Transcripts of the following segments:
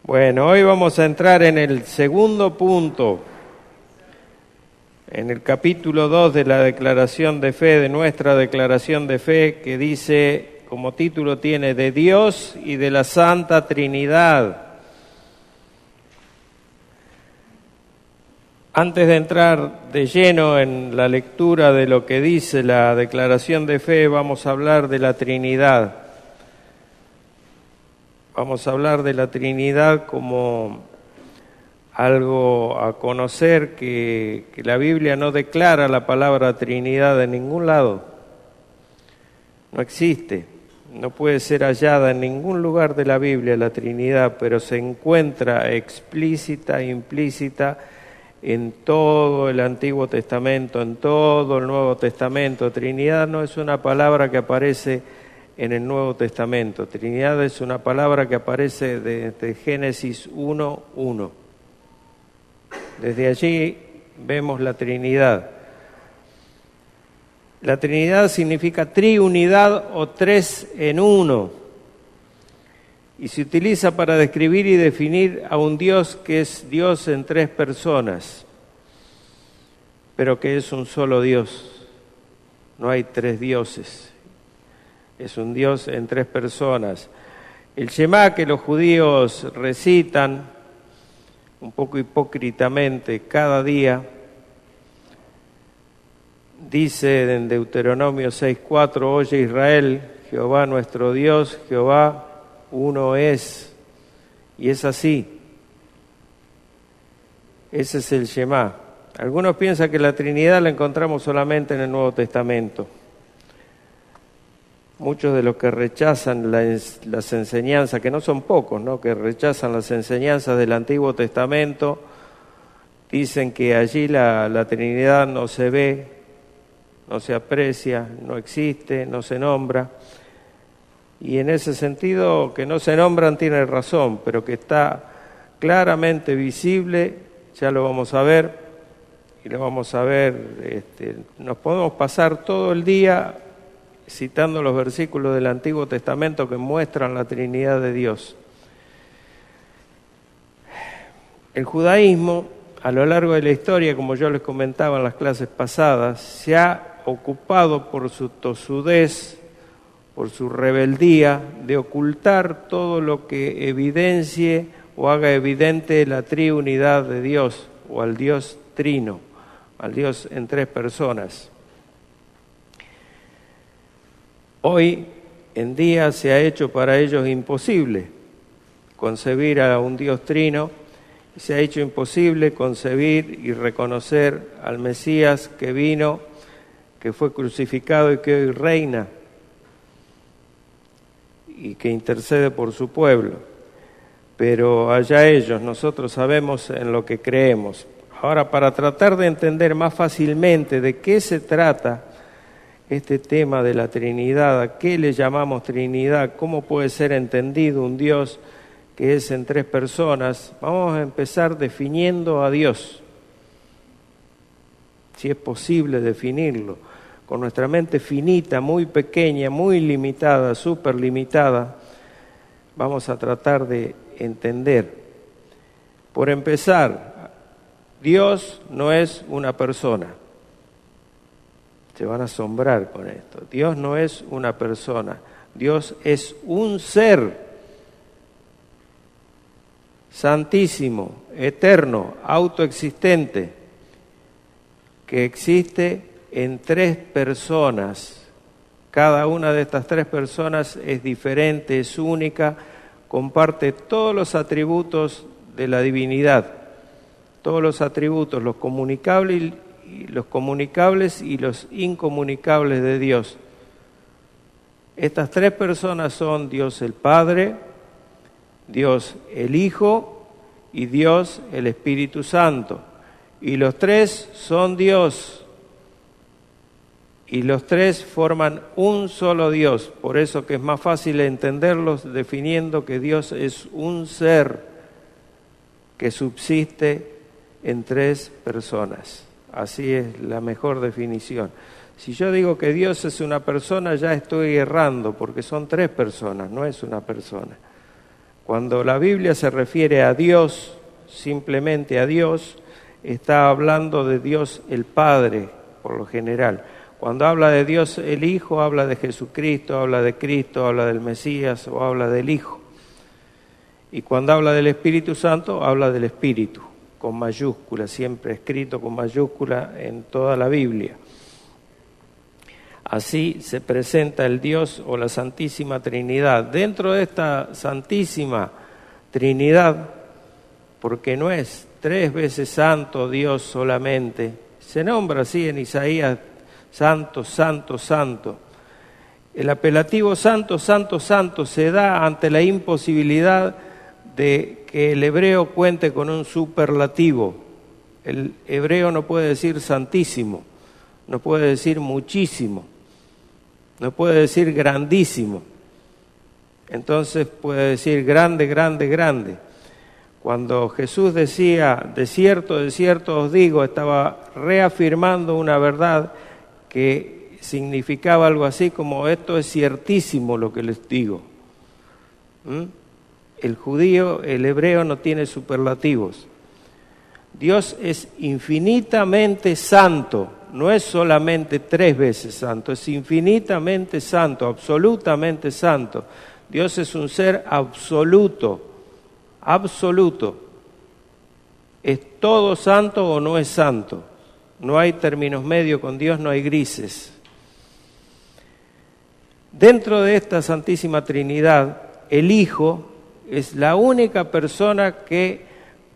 Bueno, hoy vamos a entrar en el segundo punto, en el capítulo 2 de la declaración de fe, de nuestra declaración de fe, que dice, como título tiene, de Dios y de la Santa Trinidad. Antes de entrar de lleno en la lectura de lo que dice la declaración de fe, vamos a hablar de la Trinidad. Vamos a hablar de la Trinidad como algo a conocer que la Biblia no declara la palabra Trinidad en ningún lado. No existe, no puede ser hallada en ningún lugar de la Biblia la Trinidad, pero se encuentra explícita e implícita en todo el Antiguo Testamento, en todo el Nuevo Testamento. Trinidad no es una palabra que aparece en el Nuevo Testamento. Trinidad es una palabra que aparece desde Génesis 1:1. Desde allí vemos la Trinidad. La Trinidad significa triunidad o tres en uno. Y se utiliza para describir y definir a un Dios que es Dios en tres personas, pero que es un solo Dios. No hay tres dioses. Es un Dios en tres personas. El Shema que los judíos recitan, un poco hipócritamente, cada día, dice en Deuteronomio 6:4, oye Israel, Jehová nuestro Dios, Jehová uno es. Y es así. Ese es el Shema. Algunos piensan que la Trinidad la encontramos solamente en el Nuevo Testamento. Muchos de los que rechazan las enseñanzas, que no son pocos, ¿no?, que rechazan las enseñanzas del Antiguo Testamento, dicen que allí la Trinidad no se ve, no se aprecia, no existe, no se nombra. Y en ese sentido, que no se nombran tiene razón, pero que está claramente visible, ya lo vamos a ver, y lo vamos a ver, nos podemos pasar todo el día citando los versículos del Antiguo Testamento que muestran la Trinidad de Dios. El judaísmo, a lo largo de la historia, como yo les comentaba en las clases pasadas, se ha ocupado por su tosudez, por su rebeldía, de ocultar todo lo que evidencie o haga evidente la triunidad de Dios, o al Dios trino, al Dios en tres personas. Hoy en día se ha hecho para ellos imposible concebir a un Dios trino, se ha hecho imposible concebir y reconocer al Mesías que vino, que fue crucificado y que hoy reina y que intercede por su pueblo. Pero allá ellos, nosotros sabemos en lo que creemos. Ahora, para tratar de entender más fácilmente de qué se trata este tema de la Trinidad, ¿a qué le llamamos Trinidad? ¿Cómo puede ser entendido un Dios que es en tres personas? Vamos a empezar definiendo a Dios, si es posible definirlo. Con nuestra mente finita, muy pequeña, muy limitada, súper limitada, vamos a tratar de entender. Por empezar, Dios no es una persona. Se van a asombrar con esto. Dios no es una persona. Dios es un ser santísimo, eterno, autoexistente, que existe en tres personas. Cada una de estas tres personas es diferente, es única, comparte todos los atributos de la divinidad, todos los atributos, los comunicables y los incomunicables de Dios. Estas tres personas son Dios el Padre, Dios el Hijo y Dios el Espíritu Santo. Y los tres son Dios. Y los tres forman un solo Dios. Por eso que es más fácil entenderlos definiendo que Dios es un ser que subsiste en tres personas. Así es la mejor definición. Si yo digo que Dios es una persona, ya estoy errando, porque son tres personas, no es una persona. Cuando la Biblia se refiere a Dios, simplemente a Dios, está hablando de Dios el Padre, por lo general. Cuando habla de Dios el Hijo, habla de Jesucristo, habla de Cristo, habla del Mesías o habla del Hijo. Y cuando habla del Espíritu Santo, habla del Espíritu, con mayúscula, siempre escrito con mayúscula en toda la Biblia. Así se presenta el Dios o la Santísima Trinidad. Dentro de esta Santísima Trinidad, porque no es 3 veces santo Dios solamente, se nombra así en Isaías, santo, santo, santo. El apelativo santo, santo, santo se da ante la imposibilidad de que el hebreo cuente con un superlativo. El hebreo no puede decir santísimo, no puede decir muchísimo, no puede decir grandísimo. Entonces puede decir grande, grande, grande. Cuando Jesús decía, de cierto os digo, estaba reafirmando una verdad que significaba algo así como esto es ciertísimo lo que les digo. El judío, el hebreo no tiene superlativos. Dios es infinitamente santo, no es solamente 3 veces santo, es infinitamente santo, absolutamente santo. Dios es un ser absoluto, absoluto. ¿Es todo santo o no es santo? No hay términos medios con Dios, no hay grises. Dentro de esta Santísima Trinidad, el Hijo es la única persona que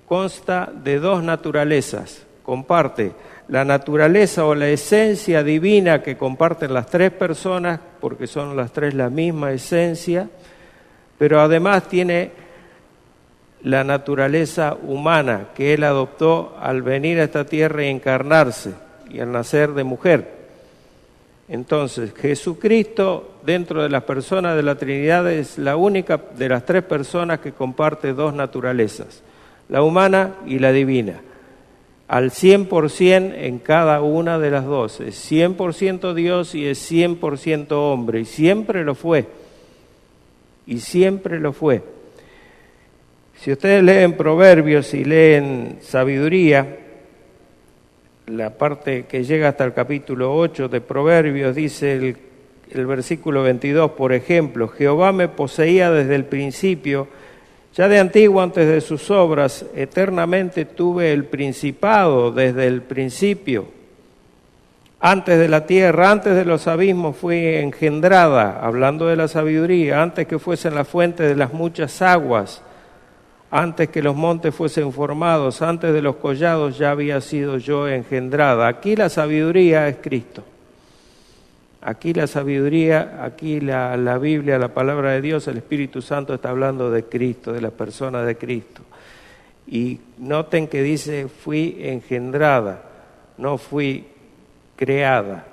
consta de 2 naturalezas. Comparte la naturaleza o la esencia divina que comparten las 3 personas, porque son las 3 la misma esencia, pero además tiene la naturaleza humana que Él adoptó al venir a esta tierra y encarnarse y al nacer de mujer. Entonces, Jesucristo, dentro de las personas de la Trinidad, es la única de las 3 personas que comparte 2 naturalezas, la humana y la divina, al 100% en cada una de las 2. Es 100% Dios y es 100% hombre, y siempre lo fue, y siempre lo fue. Si ustedes leen Proverbios y leen Sabiduría, la parte que llega hasta el capítulo 8 de Proverbios, dice el versículo 22, por ejemplo, Jehová me poseía desde el principio, ya de antiguo antes de sus obras, eternamente tuve el principado desde el principio. Antes de la tierra, antes de los abismos fui engendrada, hablando de la sabiduría, antes que fuesen la fuente de las muchas aguas, antes que los montes fuesen formados, antes de los collados ya había sido yo engendrada. Aquí la sabiduría es Cristo. Aquí la sabiduría, aquí la Biblia, la palabra de Dios, el Espíritu Santo está hablando de Cristo, de la persona de Cristo. Y noten que dice fui engendrada, no fui creada.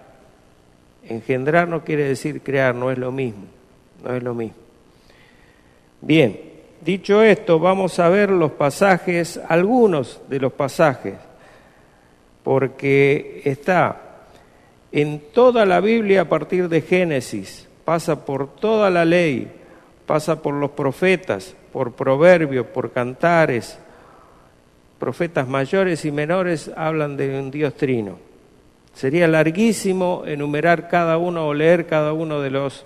Engendrar no quiere decir crear, no es lo mismo, no es lo mismo. Bien. Dicho esto, vamos a ver los pasajes, algunos de los pasajes, porque está en toda la Biblia a partir de Génesis, pasa por toda la ley, pasa por los profetas, por Proverbios, por Cantares, profetas mayores y menores hablan de un Dios trino. Sería larguísimo enumerar cada uno o leer cada uno de los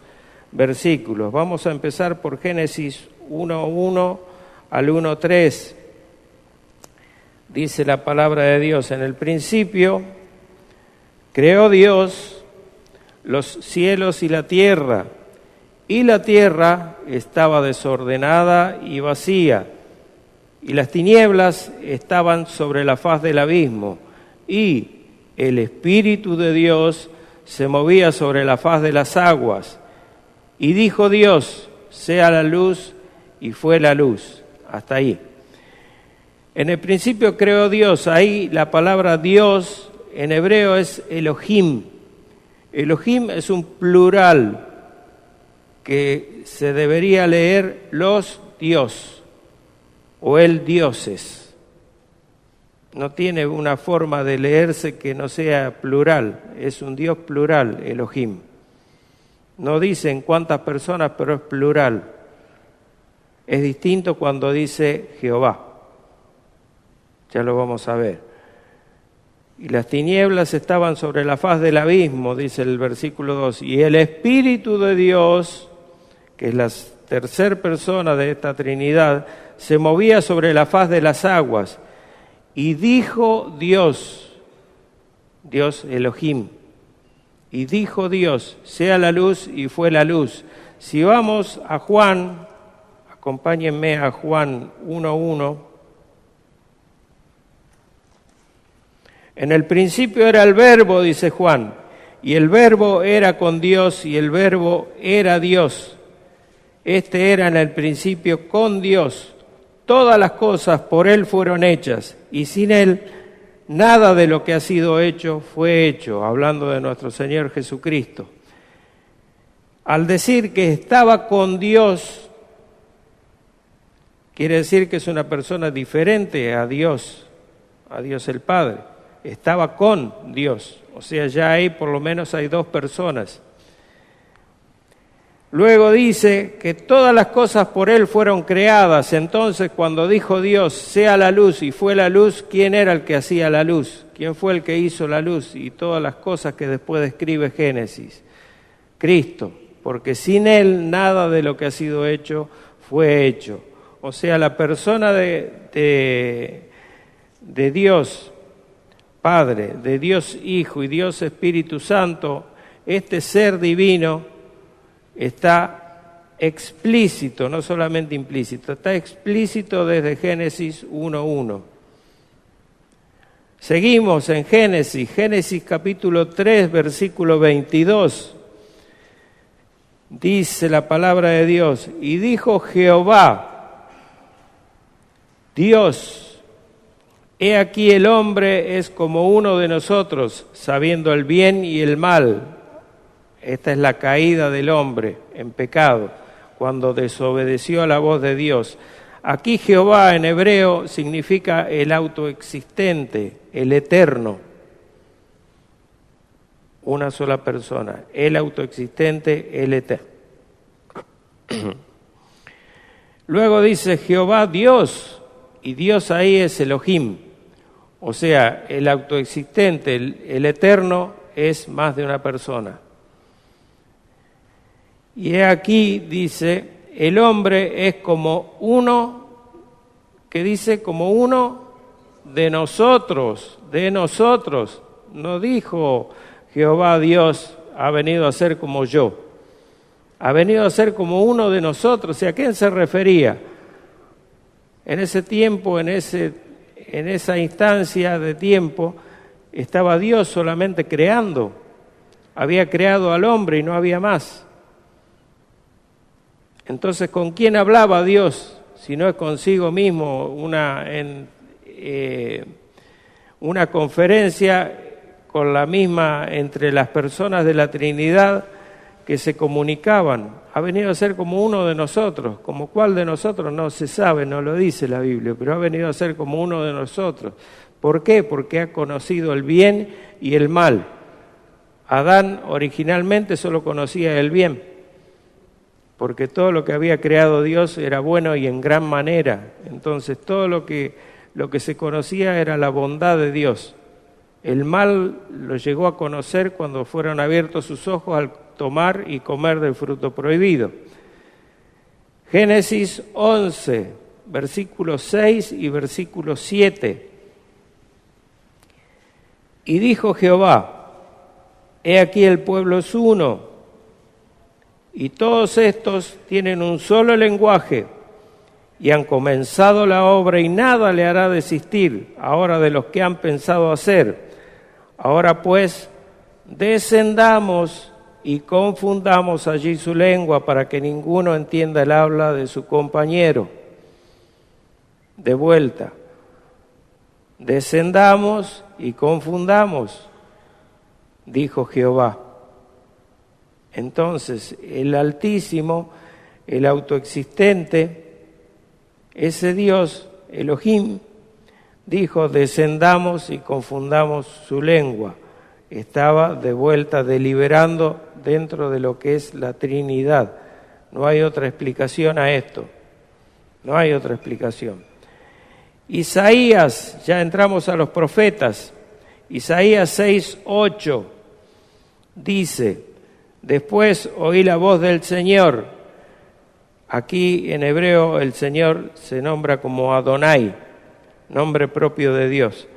versículos. Vamos a empezar por Génesis 1:1 al 1:3. Dice la palabra de Dios, en el principio creó Dios los cielos y la tierra estaba desordenada y vacía, y las tinieblas estaban sobre la faz del abismo, y el Espíritu de Dios se movía sobre la faz de las aguas. Y dijo Dios, sea la luz, y fue la luz. Hasta ahí. En el principio creó Dios. Ahí la palabra Dios en hebreo es Elohim. Elohim es un plural que se debería leer los Dios o el dioses. No tiene una forma de leerse que no sea plural. Es un Dios plural, Elohim. No dicen cuántas personas, pero es plural. Es distinto cuando dice Jehová. Ya lo vamos a ver. Y las tinieblas estaban sobre la faz del abismo, dice el versículo 2. Y el Espíritu de Dios, que es la tercera persona de esta Trinidad, se movía sobre la faz de las aguas. Y dijo Dios, Dios Elohim, y dijo Dios, sea la luz, y fue la luz. Si vamos a Juan, acompáñenme a Juan 1:1. En el principio era el Verbo, dice Juan, y el Verbo era con Dios, y el Verbo era Dios. Este era en el principio con Dios. Todas las cosas por Él fueron hechas, y sin Él nada de lo que ha sido hecho fue hecho, hablando de nuestro Señor Jesucristo. Al decir que estaba con Dios, quiere decir que es una persona diferente a Dios el Padre. Estaba con Dios, o sea, ya ahí por lo menos hay dos personas. Luego dice que todas las cosas por Él fueron creadas. Entonces, cuando dijo Dios, sea la luz, y fue la luz, ¿quién era el que hacía la luz? ¿Quién fue el que hizo la luz? Y todas las cosas que después describe Génesis. Cristo, porque sin Él nada de lo que ha sido hecho fue hecho. O sea, la persona de Dios Padre, de Dios Hijo y Dios Espíritu Santo, este ser divino, está explícito, no solamente implícito, está explícito desde Génesis 1:1. Seguimos en Génesis capítulo 3, versículo 22. Dice la palabra de Dios, y dijo Jehová, Dios, he aquí el hombre es como uno de nosotros, sabiendo el bien y el mal. Esta es la caída del hombre en pecado, cuando desobedeció a la voz de Dios. Aquí Jehová en hebreo significa el autoexistente, el eterno. Una sola persona, el autoexistente, el eterno. Luego dice Jehová Dios, y Dios ahí es Elohim. O sea, el autoexistente, el eterno, es más de una persona. Y aquí dice, el hombre es como uno, que dice como uno de nosotros. No dijo Jehová Dios ha venido a ser como yo, ha venido a ser como uno de nosotros. ¿Y a quién se refería? En ese tiempo, en esa instancia de tiempo, estaba Dios solamente creando. Había creado al hombre y no había más. Entonces, ¿con quién hablaba Dios? Si no es consigo mismo, una conferencia con la misma entre las personas de la Trinidad que se comunicaban. Ha venido a ser como uno de nosotros. ¿Como cuál de nosotros? No se sabe, no lo dice la Biblia, pero ha venido a ser como uno de nosotros. ¿Por qué? Porque ha conocido el bien y el mal. Adán originalmente solo conocía el bien, porque todo lo que había creado Dios era bueno y en gran manera. Entonces todo lo que se conocía era la bondad de Dios. El mal lo llegó a conocer cuando fueron abiertos sus ojos al tomar y comer del fruto prohibido. Génesis 11, versículos 6 y versículo 7. Y dijo Jehová, he aquí el pueblo es uno, y todos estos tienen un solo lenguaje, y han comenzado la obra, y nada le hará desistir ahora de los que han pensado hacer. Ahora pues, descendamos y confundamos allí su lengua, para que ninguno entienda el habla de su compañero. De vuelta, descendamos y confundamos, dijo Jehová. Entonces, el Altísimo, el autoexistente, ese Dios, Elohim, dijo, descendamos y confundamos su lengua. Estaba de vuelta deliberando dentro de lo que es la Trinidad. No hay otra explicación a esto. No hay otra explicación. Isaías, ya entramos a los profetas. Isaías 6:8 dice: después oí la voz del Señor. Aquí en hebreo el Señor se nombra como Adonai, nombre propio de Dios,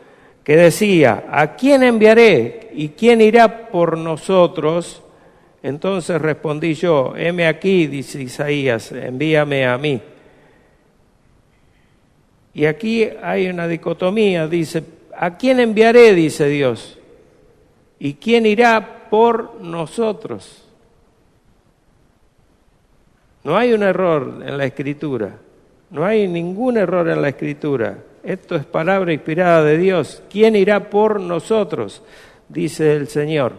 que decía: ¿a quién enviaré y quién irá por nosotros? Entonces respondí yo: heme aquí, dice Isaías, envíame a mí. Y aquí hay una dicotomía, dice: ¿a quién enviaré? Dice Dios. ¿Y quién irá por nosotros? No hay un error en la Escritura, no hay ningún error en la Escritura. Esto es palabra inspirada de Dios. ¿Quién irá por nosotros? Dice el Señor.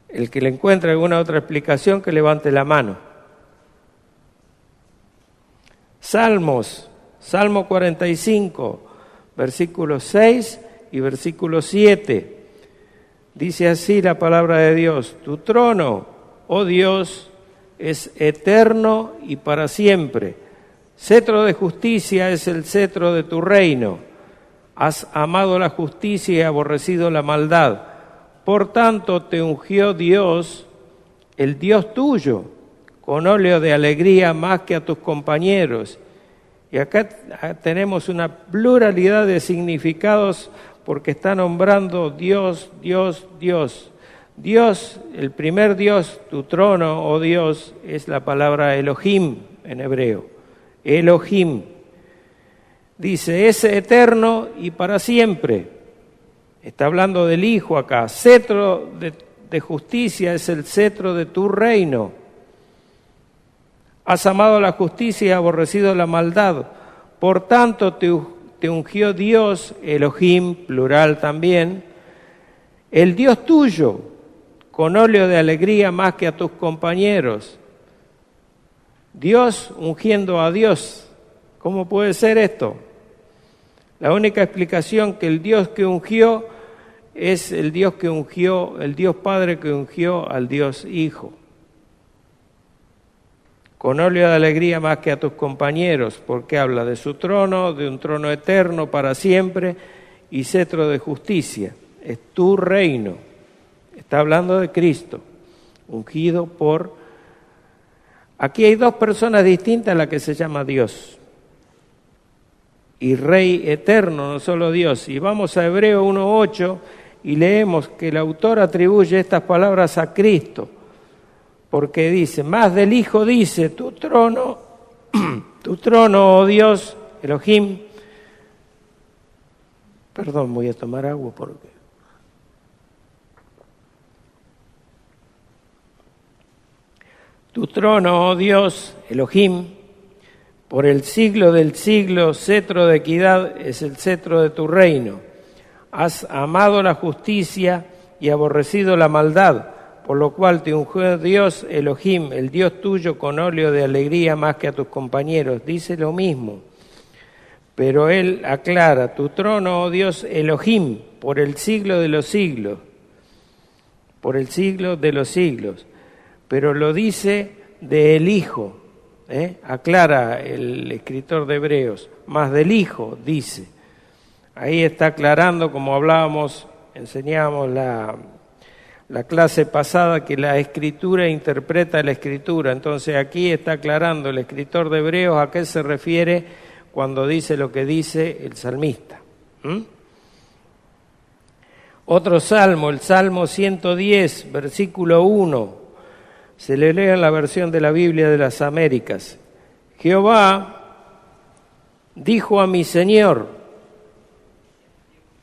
El que le encuentre alguna otra explicación, que levante la mano. Salmos, Salmo 45, versículos 6 y versículo 7. Dice así la palabra de Dios: tu trono, oh Dios, es eterno y para siempre. Cetro de justicia es el cetro de tu reino. Has amado la justicia y aborrecido la maldad. Por tanto te ungió Dios, el Dios tuyo, con óleo de alegría más que a tus compañeros. Y acá tenemos una pluralidad de significados porque está nombrando Dios, Dios, Dios. Dios, el primer Dios, tu trono, oh Dios, es la palabra Elohim en hebreo. Elohim. Dice, es eterno y para siempre. Está hablando del Hijo acá. Cetro de justicia es el cetro de tu reino. Has amado la justicia y aborrecido la maldad. Por tanto te ungió Dios, Elohim, plural también, el Dios tuyo, con óleo de alegría más que a tus compañeros. Dios ungiendo a Dios. ¿Cómo puede ser esto? La única explicación que el Dios que ungió es el Dios que ungió, el Dios Padre que ungió al Dios Hijo. Con óleo de alegría más que a tus compañeros, porque habla de su trono, de un trono eterno para siempre y cetro de justicia. Es tu reino. Está hablando de Cristo, ungido por... Aquí hay dos personas distintas a las que se llama Dios. Y Rey eterno, no solo Dios. Y vamos a Hebreo 1:8 y leemos que el autor atribuye estas palabras a Cristo. Porque dice, más del Hijo dice, tu trono, oh Dios, Elohim. Perdón, voy a tomar agua porque... Tu trono, oh Dios, Elohim, por el siglo del siglo, cetro de equidad es el cetro de tu reino. Has amado la justicia y aborrecido la maldad, por lo cual te ungió Dios, Elohim, el Dios tuyo, con óleo de alegría más que a tus compañeros. Dice lo mismo, pero él aclara, tu trono, oh Dios, Elohim, por el siglo de los siglos, por el siglo de los siglos. Pero lo dice del Hijo, aclara el escritor de Hebreos, más del Hijo, dice. Ahí está aclarando, como hablábamos, enseñábamos la clase pasada, que la Escritura interpreta la Escritura. Entonces aquí está aclarando el escritor de Hebreos a qué se refiere cuando dice lo que dice el salmista. Otro salmo, el Salmo 110, versículo 1. Se le lee en la versión de la Biblia de las Américas. Jehová dijo a mi Señor,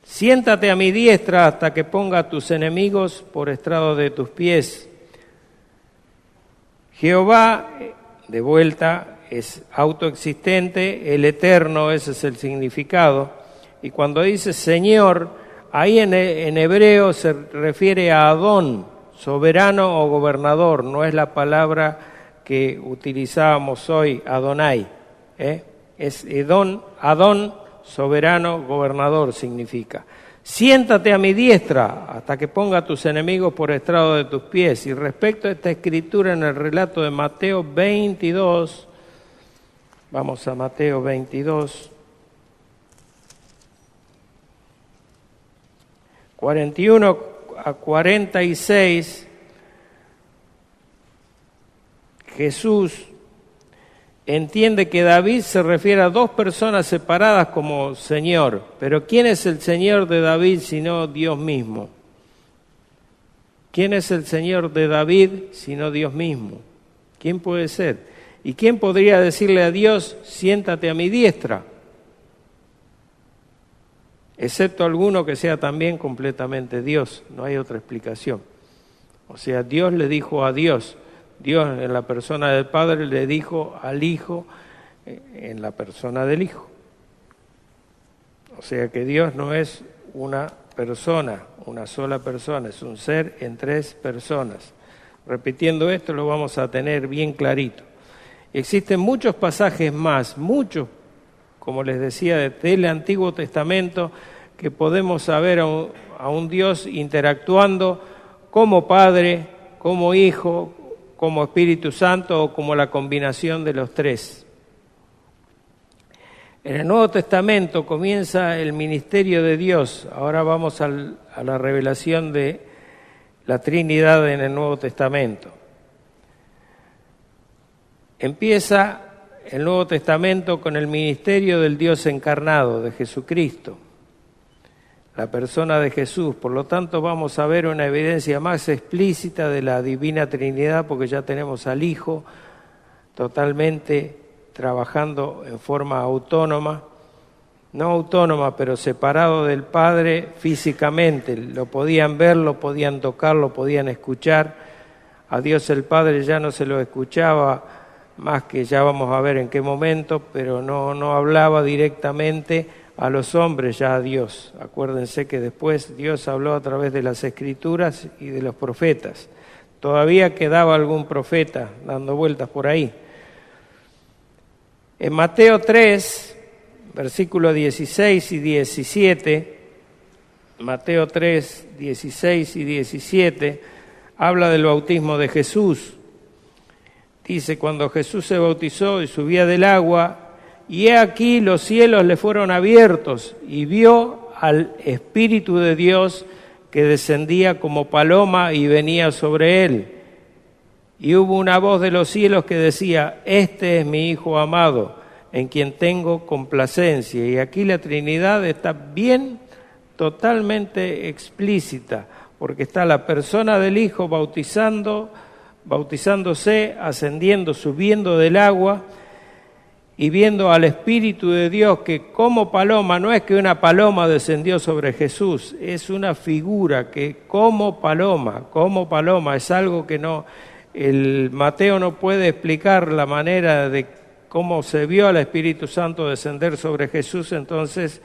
siéntate a mi diestra hasta que ponga a tus enemigos por estrado de tus pies. Jehová, de vuelta, es autoexistente, el eterno, ese es el significado. Y cuando dice Señor, ahí en hebreo se refiere a Adón, soberano o gobernador, no es la palabra que utilizábamos hoy, Adonai. Es Adón, soberano, gobernador significa. Siéntate a mi diestra hasta que ponga a tus enemigos por estrado de tus pies. Y respecto a esta escritura en el relato de Mateo 22, vamos a Mateo 22, 41 a 46, Jesús entiende que David se refiere a dos personas separadas como Señor. Pero ¿quién es el Señor de David sino Dios mismo? ¿Quién es el Señor de David sino Dios mismo? ¿Quién puede ser? ¿Y quién podría decirle a Dios, siéntate a mi diestra? Excepto alguno que sea también completamente Dios. No hay otra explicación. O sea, Dios le dijo a Dios. Dios en la persona del Padre le dijo al Hijo en la persona del Hijo. O sea que Dios no es una persona, una sola persona, es un ser en tres personas. Repitiendo esto lo vamos a tener bien clarito. Existen muchos pasajes más, muchos, como les decía, del Antiguo Testamento, que podemos saber a un Dios interactuando como Padre, como Hijo, como Espíritu Santo o como la combinación de los tres. En el Nuevo Testamento comienza el ministerio de Dios. Ahora vamos a la revelación de la Trinidad en el Nuevo Testamento. Empieza el Nuevo Testamento con el ministerio del Dios encarnado, de Jesucristo, la persona de Jesús. Por lo tanto, vamos a ver una evidencia más explícita de la Divina Trinidad, porque ya tenemos al Hijo totalmente trabajando en forma autónoma, no autónoma, pero separado del Padre físicamente. Lo podían ver, lo podían tocar, lo podían escuchar. A Dios el Padre ya no se lo escuchaba, más que ya vamos a ver en qué momento, pero no hablaba directamente a los hombres, ya a Dios. Acuérdense que después Dios habló a través de las Escrituras y de los profetas. Todavía quedaba algún profeta dando vueltas por ahí. En Mateo 3, versículos 16 y 17, Mateo 3, 16 y 17, habla del bautismo de Jesús. Dice, cuando Jesús se bautizó y subía del agua, y he aquí los cielos le fueron abiertos, y vio al Espíritu de Dios que descendía como paloma y venía sobre él. Y hubo una voz de los cielos que decía, este es mi Hijo amado, en quien tengo complacencia. Y aquí la Trinidad está bien, totalmente explícita, porque está la persona del Hijo bautizándose, ascendiendo, subiendo del agua, y viendo al Espíritu de Dios que como paloma, no es que una paloma descendió sobre Jesús, es una figura que como paloma, es algo que no, el Mateo no puede explicar la manera de cómo se vio al Espíritu Santo descender sobre Jesús, entonces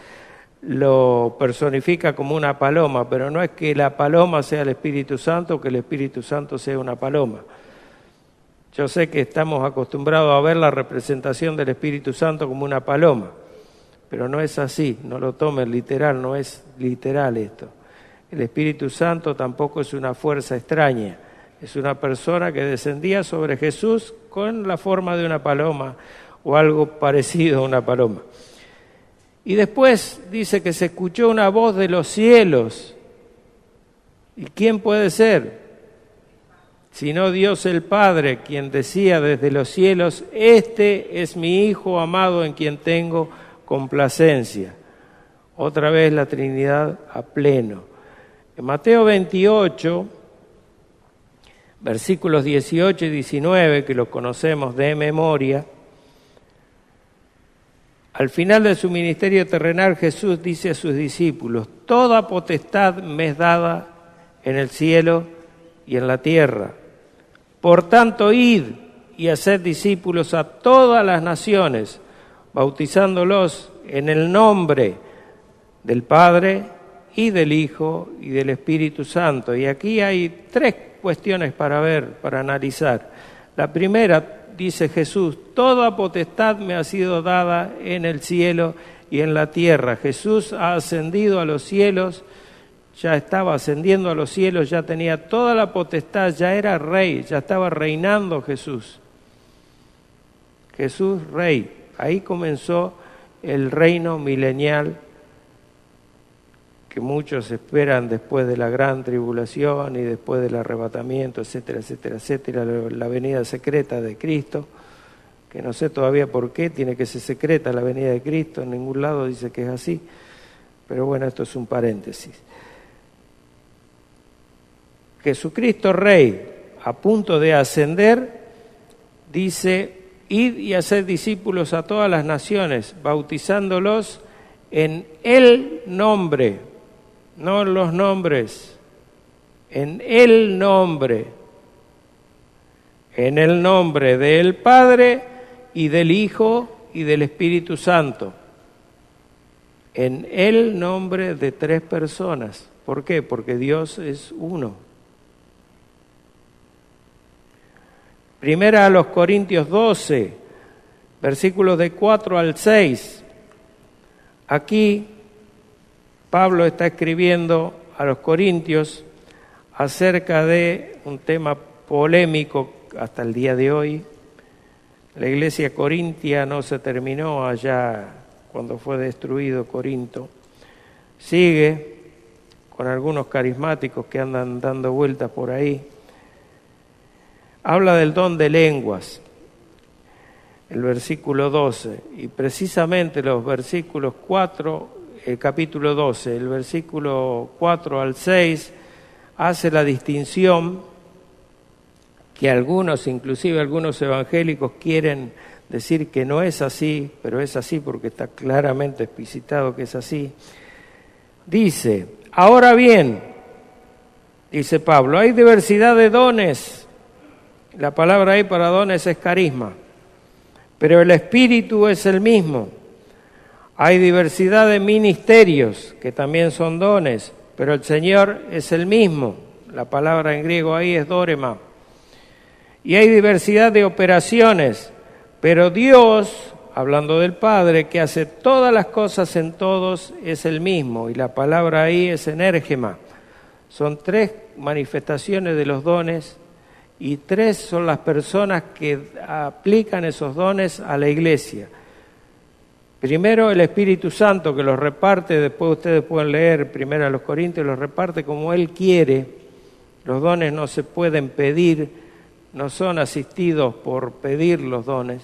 lo personifica como una paloma, pero no es que la paloma sea el Espíritu Santo, que el Espíritu Santo sea una paloma. Yo sé que estamos acostumbrados a ver la representación del Espíritu Santo como una paloma, pero no es así, no lo tomen literal, no es literal esto. El Espíritu Santo tampoco es una fuerza extraña, es una persona que descendía sobre Jesús con la forma de una paloma o algo parecido a una paloma. Y después dice que se escuchó una voz de los cielos. ¿Y quién puede ser? Sino Dios el Padre, quien decía desde los cielos, este es mi Hijo amado en quien tengo complacencia. Otra vez la Trinidad a pleno. En Mateo 28, versículos 18 y 19, que los conocemos de memoria, al final de su ministerio terrenal Jesús dice a sus discípulos, toda potestad me es dada en el cielo y en la tierra. Por tanto, id y haced discípulos a todas las naciones, bautizándolos en el nombre del Padre y del Hijo y del Espíritu Santo. Y aquí hay tres cuestiones para ver, para analizar. La primera, dice Jesús, toda potestad me ha sido dada en el cielo y en la tierra. Jesús ha ascendido a los cielos, ya estaba ascendiendo a los cielos, ya tenía toda la potestad, ya era rey, ya estaba reinando Jesús. Jesús rey, ahí comenzó el reino milenial que muchos esperan después de la gran tribulación y después del arrebatamiento, etcétera, etcétera, etcétera, la venida secreta de Cristo, que no sé todavía por qué tiene que ser secreta la venida de Cristo, en ningún lado dice que es así, pero bueno, esto es un paréntesis. Jesucristo Rey, a punto de ascender, dice: id y haced discípulos a todas las naciones, bautizándolos en el nombre, no en los nombres, en el nombre del Padre y del Hijo y del Espíritu Santo, en el nombre de 3 personas. ¿Por qué? Porque Dios es uno. Primera a los Corintios 12, versículos de 4 al 6. Aquí Pablo está escribiendo a los Corintios acerca de un tema polémico hasta el día de hoy. La iglesia corintia no se terminó allá cuando fue destruido Corinto. Sigue con algunos carismáticos que andan dando vueltas por ahí. Habla del don de lenguas, el versículo 12, y precisamente los versículos 4, el capítulo 12, el versículo 4 al 6, hace la distinción que algunos, inclusive algunos evangélicos, quieren decir que no es así, pero es así porque está claramente explicitado que es así. Dice: ahora bien, dice Pablo, hay diversidad de dones. La palabra ahí para dones es carisma, pero el Espíritu es el mismo. Hay diversidad de ministerios, que también son dones, pero el Señor es el mismo. La palabra en griego ahí es dórema. Y hay diversidad de operaciones, pero Dios, hablando del Padre, que hace todas las cosas en todos, es el mismo. Y la palabra ahí es enérgema. Son 3 manifestaciones de los dones, y 3 son las personas que aplican esos dones a la iglesia. Primero el Espíritu Santo, que los reparte, después ustedes pueden leer primero a los Corintios, los reparte como Él quiere. Los dones no se pueden pedir, no son asistidos por pedir los dones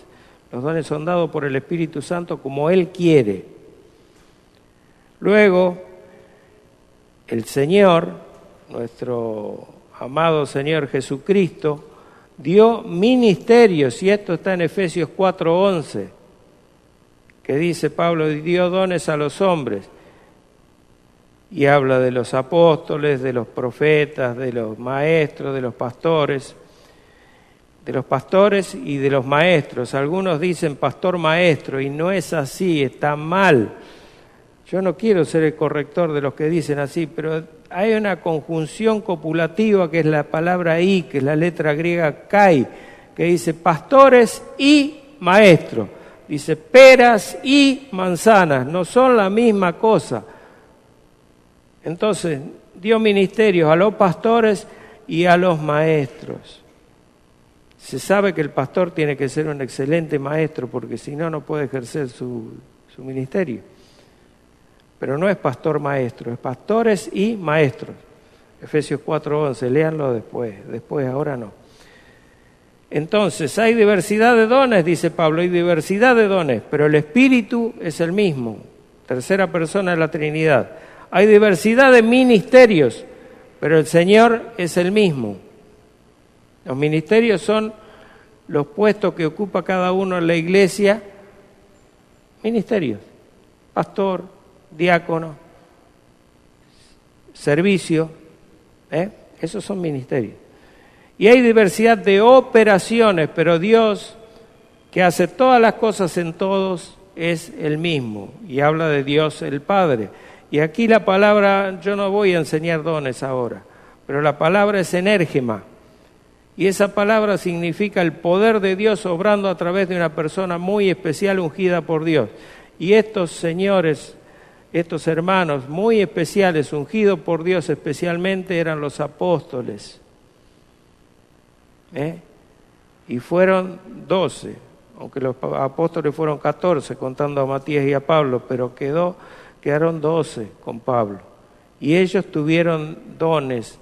son dados por el Espíritu Santo como Él quiere. Luego, el Señor, nuestro amado Señor Jesucristo, dio ministerios, y esto está en Efesios 4:11, que dice Pablo, dio dones a los hombres, y habla de los apóstoles, de los profetas, de los maestros, de los pastores y de los maestros. Algunos dicen pastor maestro, y no es así, está mal. Yo no quiero ser el corrector de los que dicen así, pero hay una conjunción copulativa que es la palabra y, que es la letra griega kai, que dice pastores y maestros. Dice peras y manzanas, no son la misma cosa. Entonces, dio ministerios a los pastores y a los maestros. Se sabe que el pastor tiene que ser un excelente maestro, porque si no, no puede ejercer su ministerio. Pero no es pastor maestro, es pastores y maestros. Efesios 4:11, léanlo después, ahora no. Entonces, hay diversidad de dones, dice Pablo, hay diversidad de dones, pero el Espíritu es el mismo, 3ª persona de la Trinidad. Hay diversidad de ministerios, pero el Señor es el mismo. Los ministerios son los puestos que ocupa cada uno en la iglesia. Ministerios, pastor, diácono, servicio, esos son ministerios. Y hay diversidad de operaciones, pero Dios, que hace todas las cosas en todos, es el mismo. Y habla de Dios el Padre. Y aquí la palabra, yo no voy a enseñar dones ahora, pero la palabra es enérgema. Y esa palabra significa el poder de Dios obrando a través de una persona muy especial ungida por Dios. Y estos señores, estos hermanos muy especiales, ungidos por Dios especialmente, eran los apóstoles. Y fueron 12, aunque los apóstoles fueron 14, contando a Matías y a Pablo, pero quedaron 12 con Pablo. Y ellos tuvieron dones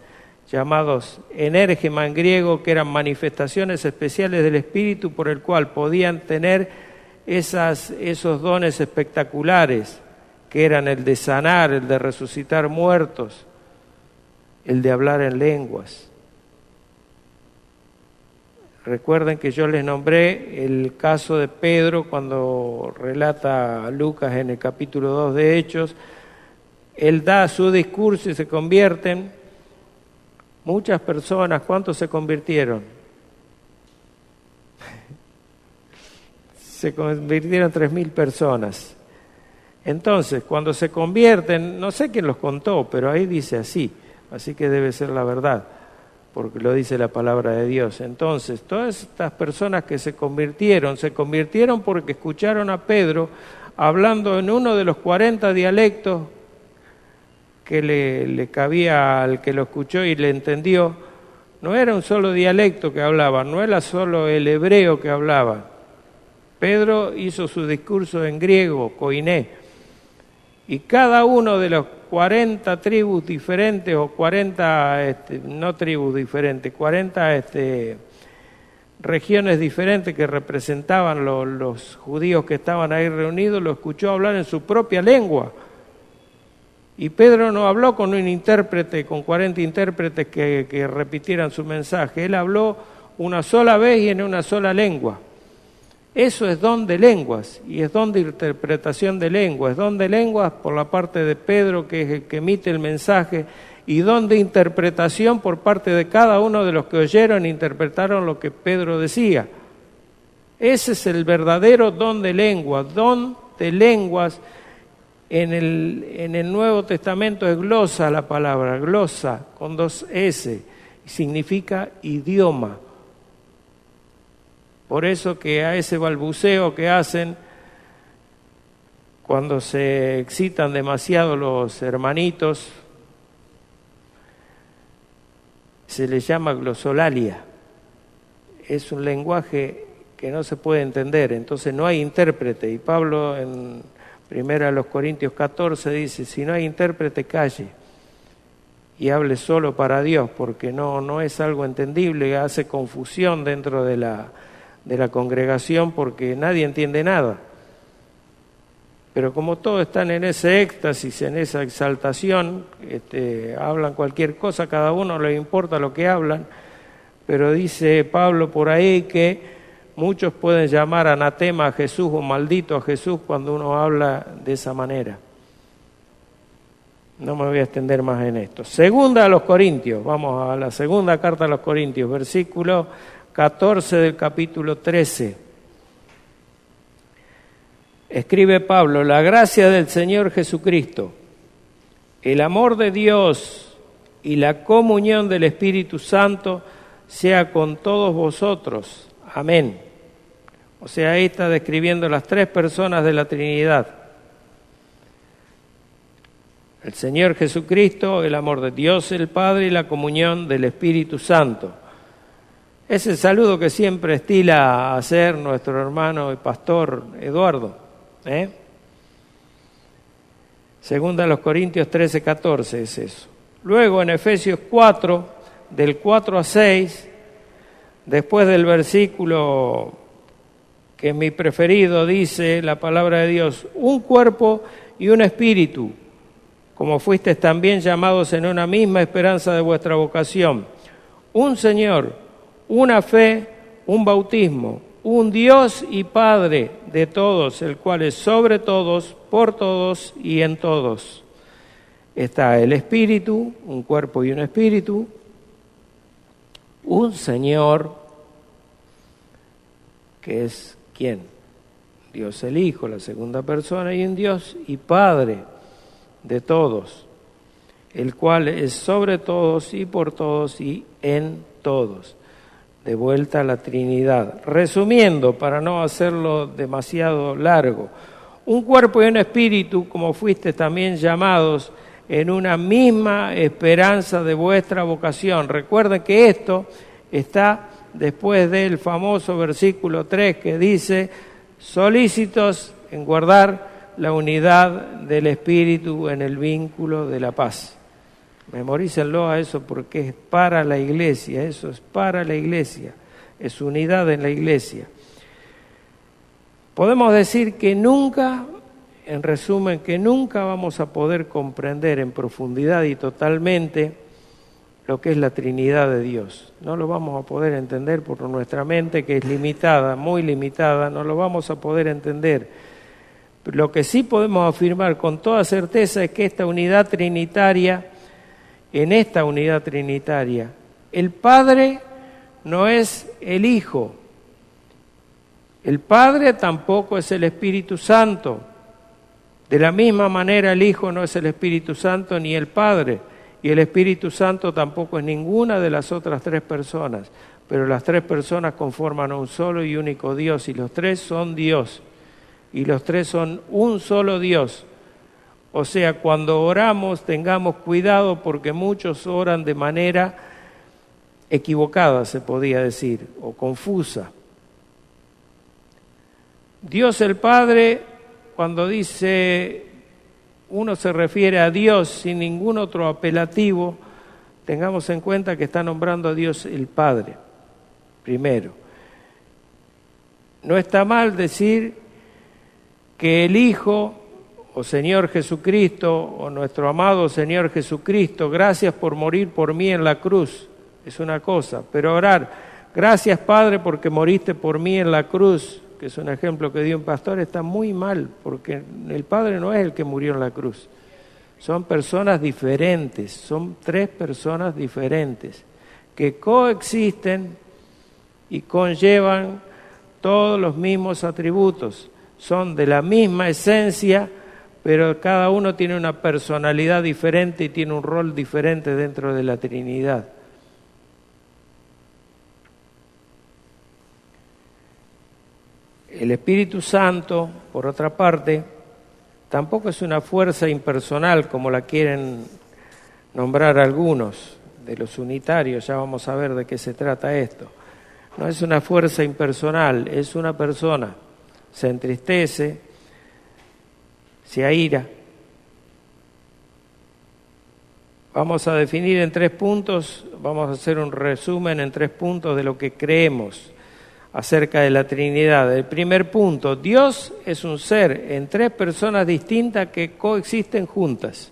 llamados energema en griego, que eran manifestaciones especiales del Espíritu por el cual podían tener esos dones espectaculares, que eran el de sanar, el de resucitar muertos, el de hablar en lenguas. Recuerden que yo les nombré el caso de Pedro cuando relata Lucas en el capítulo 2 de Hechos. Él da su discurso y se convierten muchas personas. ¿Cuántos se convirtieron? Se convirtieron 3.000 personas. Entonces, cuando se convierten, no sé quién los contó, pero ahí dice así que debe ser la verdad, porque lo dice la palabra de Dios. Entonces, todas estas personas que se convirtieron porque escucharon a Pedro hablando en uno de los 40 dialectos que le cabía al que lo escuchó y le entendió. No era un solo dialecto que hablaban, no era solo el hebreo que hablaba. Pedro hizo su discurso en griego, koiné, y cada uno de los 40 tribus diferentes, o 40, no tribus diferentes, 40 regiones diferentes que representaban los judíos que estaban ahí reunidos, lo escuchó hablar en su propia lengua. Y Pedro no habló con un intérprete, con 40 intérpretes que repitieran su mensaje. Él habló una sola vez y en una sola lengua. Eso es don de lenguas, y es don de interpretación de lenguas. Es don de lenguas por la parte de Pedro, que es el que emite el mensaje, y don de interpretación por parte de cada uno de los que oyeron e interpretaron lo que Pedro decía. Ese es el verdadero don de lenguas. Don de lenguas en el Nuevo Testamento es glosa la palabra, glosa, con 2 S, significa idioma. Por eso que a ese balbuceo que hacen cuando se excitan demasiado los hermanitos, se les llama glosolalia. Es un lenguaje que no se puede entender, entonces no hay intérprete. Y Pablo en 1 Corintios 14 dice, si no hay intérprete, calle y hable solo para Dios, porque no es algo entendible, hace confusión dentro de la congregación porque nadie entiende nada. Pero como todos están en ese éxtasis, en esa exaltación, hablan cualquier cosa, cada uno le importa lo que hablan, pero dice Pablo por ahí que muchos pueden llamar anatema a Jesús o maldito a Jesús cuando uno habla de esa manera. No me voy a extender más en esto. Segunda a los Corintios, vamos a la segunda carta a los Corintios, versículo 14 del capítulo 13. Escribe Pablo, la gracia del Señor Jesucristo, el amor de Dios y la comunión del Espíritu Santo sea con todos vosotros. Amén. O sea, ahí está describiendo las 3 personas de la Trinidad. El Señor Jesucristo, el amor de Dios el Padre y la comunión del Espíritu Santo. Es el saludo que siempre estila hacer nuestro hermano y pastor Eduardo. Segunda a los Corintios 13:14 es eso. Luego en Efesios 4, del 4 a 6, después del versículo que es mi preferido, dice la palabra de Dios, un cuerpo y un espíritu, como fuisteis también llamados en una misma esperanza de vuestra vocación, un Señor, una fe, un bautismo, un Dios y Padre de todos, el cual es sobre todos, por todos y en todos. Está el Espíritu, un cuerpo y un espíritu, un Señor, que es ¿quién? Dios el Hijo, la segunda persona, y un Dios y Padre de todos, el cual es sobre todos y por todos y en todos. De vuelta a la Trinidad. Resumiendo, para no hacerlo demasiado largo, un cuerpo y un espíritu, como fuiste también llamados, en una misma esperanza de vuestra vocación. Recuerden que esto está después del famoso versículo 3 que dice, solícitos en guardar la unidad del espíritu en el vínculo de la paz. Memorícenlo a eso porque es para la iglesia, eso es para la iglesia, es unidad en la iglesia. Podemos decir que nunca, en resumen, que nunca vamos a poder comprender en profundidad y totalmente lo que es la Trinidad de Dios. No lo vamos a poder entender por nuestra mente, que es limitada, muy limitada, no lo vamos a poder entender. Lo que sí podemos afirmar con toda certeza es que esta unidad trinitaria, en esta unidad trinitaria, el Padre no es el Hijo, el Padre tampoco es el Espíritu Santo. De la misma manera el Hijo no es el Espíritu Santo ni el Padre, y el Espíritu Santo tampoco es ninguna de las otras tres personas, pero las tres personas conforman un solo y único Dios, y los tres son Dios, y los tres son un solo Dios. O sea, cuando oramos tengamos cuidado porque muchos oran de manera equivocada, se podía decir, o confusa. Dios el Padre, cuando dice, uno se refiere a Dios sin ningún otro apelativo, tengamos en cuenta que está nombrando a Dios el Padre, primero. No está mal decir que el Hijo, o Señor Jesucristo, o nuestro amado Señor Jesucristo, gracias por morir por mí en la cruz, es una cosa, pero orar, gracias Padre porque moriste por mí en la cruz, que es un ejemplo que dio un pastor, está muy mal, porque el Padre no es el que murió en la cruz. Son personas diferentes, son tres personas diferentes, que coexisten y conllevan todos los mismos atributos. Son de la misma esencia, pero cada uno tiene una personalidad diferente y tiene un rol diferente dentro de la Trinidad. El Espíritu Santo, por otra parte, tampoco es una fuerza impersonal como la quieren nombrar algunos de los unitarios, ya vamos a ver de qué se trata esto. No es una fuerza impersonal, es una persona. Se entristece, se aira. Vamos a definir en 3 puntos, vamos a hacer un resumen en 3 puntos de lo que creemos acerca de la Trinidad. El primer punto, Dios es un ser en 3 personas distintas que coexisten juntas.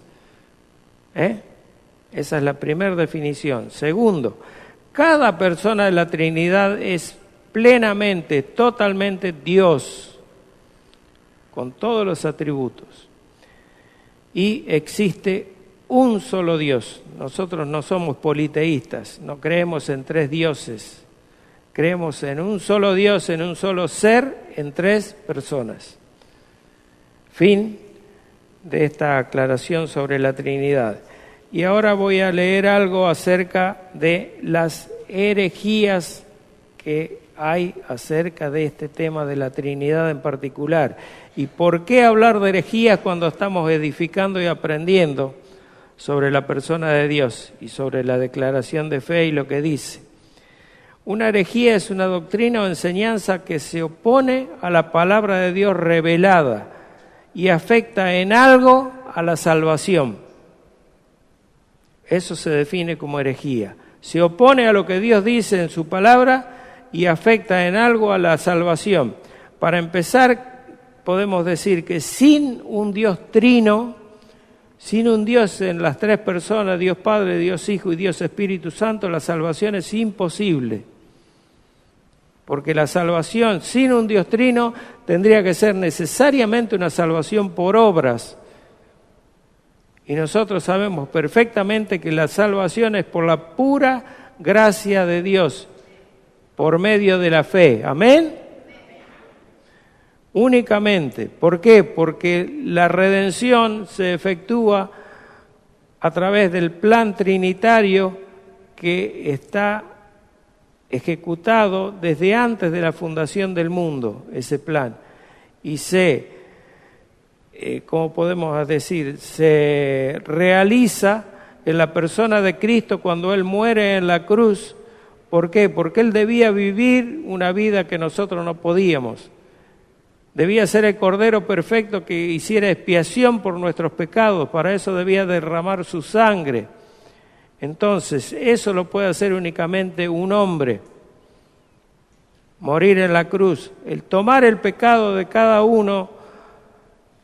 Esa es la primera definición. Segundo, cada persona de la Trinidad es plenamente, totalmente Dios, con todos los atributos. Y existe un solo Dios. Nosotros no somos politeístas, no creemos en 3 dioses. Creemos en un solo Dios, en un solo ser, en 3 personas. Fin de esta aclaración sobre la Trinidad. Y ahora voy a leer algo acerca de las herejías que hay acerca de este tema de la Trinidad en particular. ¿Y por qué hablar de herejías cuando estamos edificando y aprendiendo sobre la persona de Dios y sobre la declaración de fe y lo que dice? Una herejía es una doctrina o enseñanza que se opone a la palabra de Dios revelada y afecta en algo a la salvación. Eso se define como herejía. Se opone a lo que Dios dice en su palabra y afecta en algo a la salvación. Para empezar, podemos decir que sin un Dios trino, sin un Dios en las 3 personas, Dios Padre, Dios Hijo y Dios Espíritu Santo, la salvación es imposible. Porque la salvación sin un Dios trino tendría que ser necesariamente una salvación por obras. Y nosotros sabemos perfectamente que la salvación es por la pura gracia de Dios, por medio de la fe. ¿Amén? Únicamente. ¿Por qué? Porque la redención se efectúa a través del plan trinitario que está ejecutado desde antes de la fundación del mundo, ese plan, y se ¿cómo podemos decir? Se realiza en la persona de Cristo cuando Él muere en la cruz. ¿Por qué? Porque Él debía vivir una vida que nosotros no podíamos. Debía ser el Cordero perfecto que hiciera expiación por nuestros pecados. Para eso debía derramar su sangre. Entonces, eso lo puede hacer únicamente un hombre. Morir en la cruz. El tomar el pecado de cada uno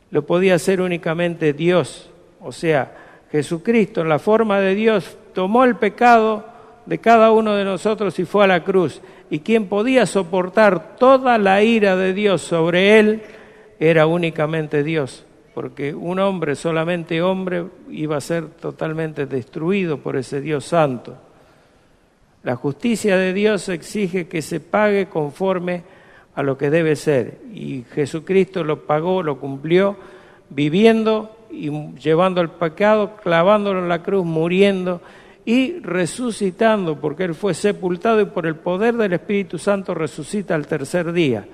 lo podía hacer únicamente Dios. O sea, Jesucristo en la forma de Dios tomó el pecado de cada uno de nosotros y fue a la cruz. Y quien podía soportar toda la ira de Dios sobre él era únicamente Dios. Porque un hombre, solamente hombre, iba a ser totalmente destruido por ese Dios santo. La justicia de Dios exige que se pague conforme a lo que debe ser. Y Jesucristo lo pagó, lo cumplió, viviendo y llevando el pecado, clavándolo en la cruz, muriendo y resucitando, porque Él fue sepultado y por el poder del Espíritu Santo resucita al tercer día.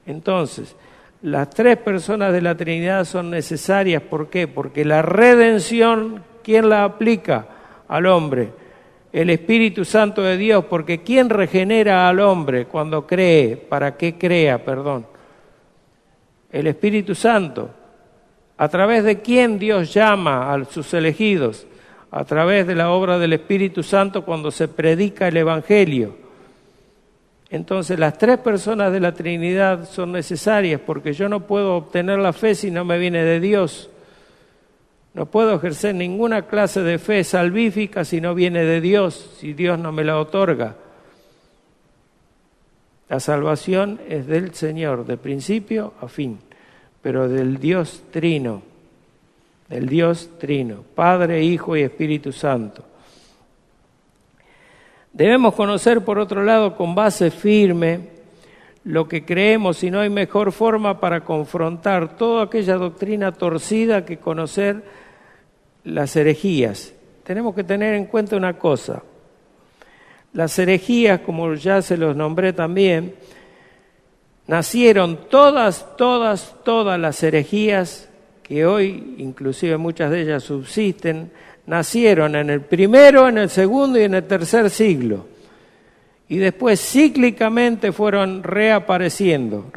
Entonces, las tres personas de la Trinidad son necesarias. ¿Por qué? Porque la redención, ¿quién la aplica al hombre? El Espíritu Santo de Dios, porque ¿quién regenera al hombre cuando cree? ¿Para qué crea? Perdón. El Espíritu Santo. ¿A través de quién Dios llama a sus elegidos? A través de la obra del Espíritu Santo cuando se predica el Evangelio. Entonces las tres personas de la Trinidad son necesarias porque yo no puedo obtener la fe si no me viene de Dios. No puedo ejercer ninguna clase de fe salvífica si no viene de Dios, si Dios no me la otorga. La salvación es del Señor, de principio a fin, pero del Dios Trino, Padre, Hijo y Espíritu Santo. Debemos conocer, por otro lado, con base firme, lo que creemos, y no hay mejor forma para confrontar toda aquella doctrina torcida que conocer las herejías. Tenemos que tener en cuenta una cosa. Las herejías, como ya se los nombré también, nacieron todas las herejías que hoy, inclusive muchas de ellas subsisten, nacieron en el primero, en el segundo y en el tercer siglo. Y después cíclicamente fueron reapareciendo.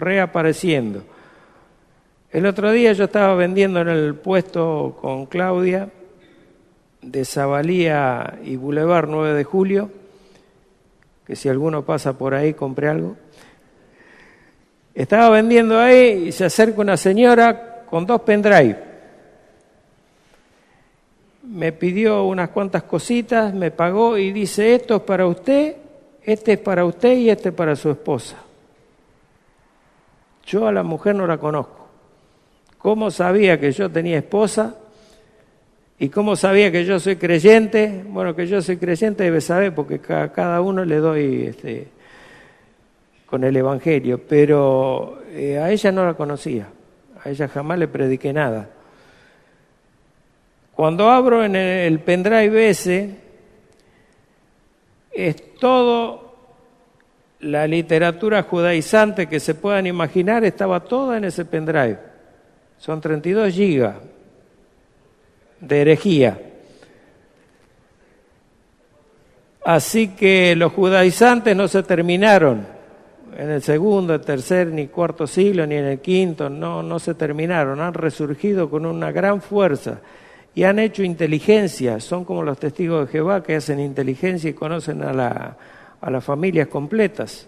El otro día yo estaba vendiendo en el puesto con Claudia de Zavalía y Boulevard 9 de Julio, que si alguno pasa por ahí compre algo. Estaba vendiendo ahí y se acerca una señora con 2 pendrive. Me pidió unas cuantas cositas, me pagó y dice, esto es para usted, este es para usted y este es para su esposa. Yo a la mujer no la conozco. ¿Cómo sabía que yo tenía esposa? ¿Y cómo sabía que yo soy creyente? Bueno, que yo soy creyente debe saber porque a cada uno le doy con el Evangelio, pero a ella no la conocía, a ella jamás le prediqué nada. Cuando abro en el pendrive ese, es todo la literatura judaizante que se puedan imaginar, estaba toda en ese pendrive. Son 32 gigas de herejía. Así que los judaizantes no se terminaron en el segundo, el tercer, ni cuarto siglo, ni en el quinto, no se terminaron, han resurgido con una gran fuerza. Y han hecho inteligencia, son como los testigos de Jehová que hacen inteligencia y conocen a las familias completas,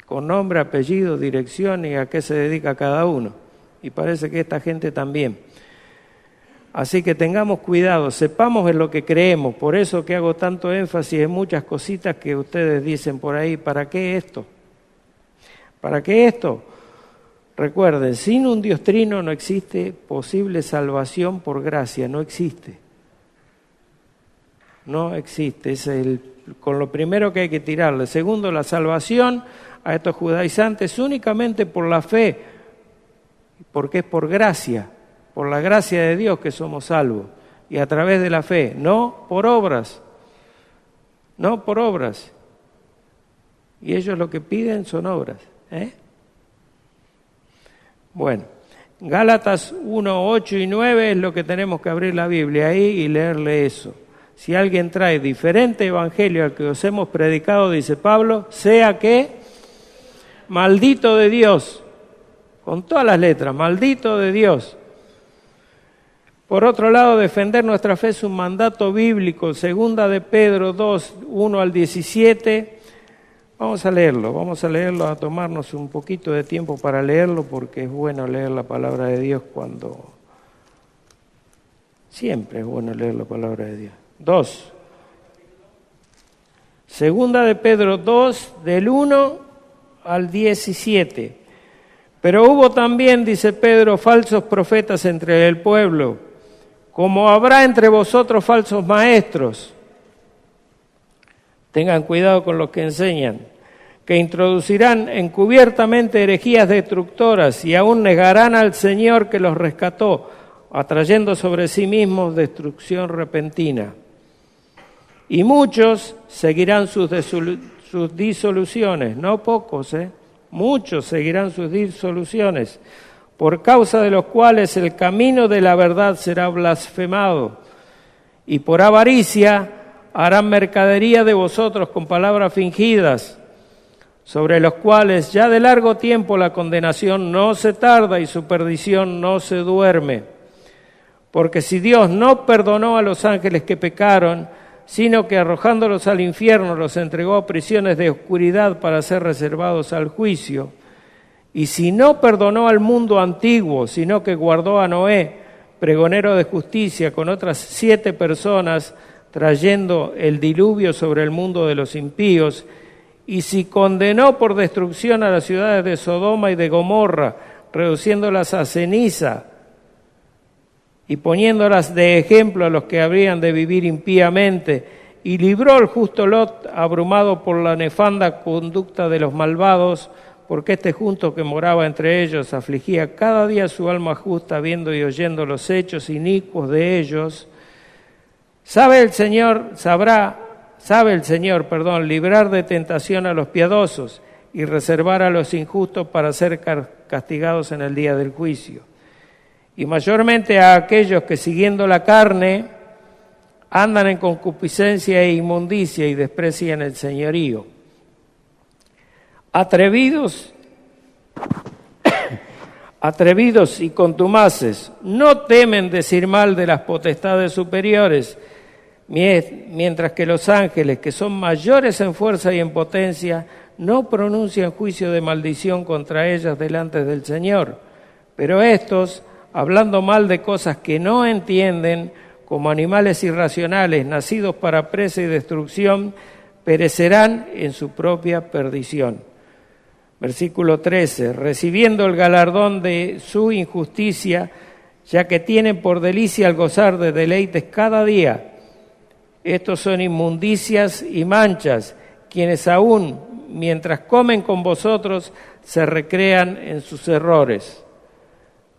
con nombre, apellido, dirección y a qué se dedica cada uno. Y parece que esta gente también. Así que tengamos cuidado, sepamos en lo que creemos, por eso que hago tanto énfasis en muchas cositas que ustedes dicen por ahí, ¿para qué esto? ¿Para qué esto? Recuerden, sin un Dios trino no existe posible salvación por gracia, no existe. No existe, es con lo primero que hay que tirarle. Segundo, la salvación a estos judaizantes únicamente por la fe, porque es por gracia, por la gracia de Dios que somos salvos, y a través de la fe, no por obras, no por obras. Y ellos lo que piden son obras, Bueno, Gálatas 1, 8 y 9 es lo que tenemos que abrir la Biblia ahí y leerle eso. Si alguien trae diferente evangelio al que os hemos predicado, dice Pablo, sea que maldito de Dios, con todas las letras, maldito de Dios. Por otro lado, defender nuestra fe es un mandato bíblico, segunda de Pedro 2, 1 al 17. Vamos a leerlo, a tomarnos un poquito de tiempo para leerlo, porque es bueno leer la palabra de Dios cuando... Siempre es bueno leer la palabra de Dios. 2. Segunda de Pedro 2, del 1 al 17. Pero hubo también, dice Pedro, falsos profetas entre el pueblo, como habrá entre vosotros falsos maestros. Tengan cuidado con los que enseñan, que introducirán encubiertamente herejías destructoras y aún negarán al Señor que los rescató, atrayendo sobre sí mismos destrucción repentina. Y muchos seguirán sus disoluciones, no pocos, muchos seguirán sus disoluciones, por causa de los cuales el camino de la verdad será blasfemado, y por avaricia harán mercadería de vosotros con palabras fingidas, sobre los cuales ya de largo tiempo la condenación no se tarda y su perdición no se duerme. Porque si Dios no perdonó a los ángeles que pecaron, sino que arrojándolos al infierno los entregó a prisiones de oscuridad para ser reservados al juicio, y si no perdonó al mundo antiguo, sino que guardó a Noé, pregonero de justicia, con otras 7 personas, trayendo el diluvio sobre el mundo de los impíos, y si condenó por destrucción a las ciudades de Sodoma y de Gomorra, reduciéndolas a ceniza y poniéndolas de ejemplo a los que habrían de vivir impíamente, y libró al justo Lot, abrumado por la nefanda conducta de los malvados, porque este junto que moraba entre ellos afligía cada día su alma justa, viendo y oyendo los hechos inicuos de ellos. Sabe el Señor, librar de tentación a los piadosos y reservar a los injustos para ser castigados en el día del juicio. Y mayormente a aquellos que siguiendo la carne andan en concupiscencia e inmundicia y desprecian el señorío. Atrevidos y contumaces, no temen decir mal de las potestades superiores, mientras que los ángeles, que son mayores en fuerza y en potencia, no pronuncian juicio de maldición contra ellas delante del Señor. Pero estos, hablando mal de cosas que no entienden, como animales irracionales, nacidos para presa y destrucción, perecerán en su propia perdición. Versículo 13, recibiendo el galardón de su injusticia, ya que tienen por delicia el gozar de deleites cada día. Estos son inmundicias y manchas, quienes aún, mientras comen con vosotros, se recrean en sus errores.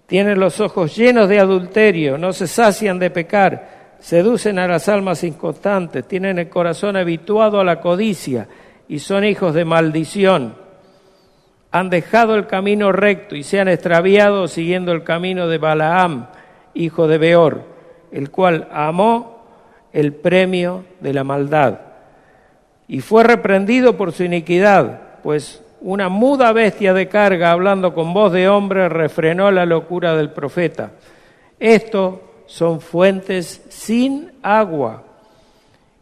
Tienen los ojos llenos de adulterio, no se sacian de pecar, seducen a las almas inconstantes, tienen el corazón habituado a la codicia y son hijos de maldición. Han dejado el camino recto y se han extraviado siguiendo el camino de Balaam, hijo de Beor, el cual amó el premio de la maldad. Y fue reprendido por su iniquidad, pues una muda bestia de carga, hablando con voz de hombre, refrenó la locura del profeta. Estos son fuentes sin agua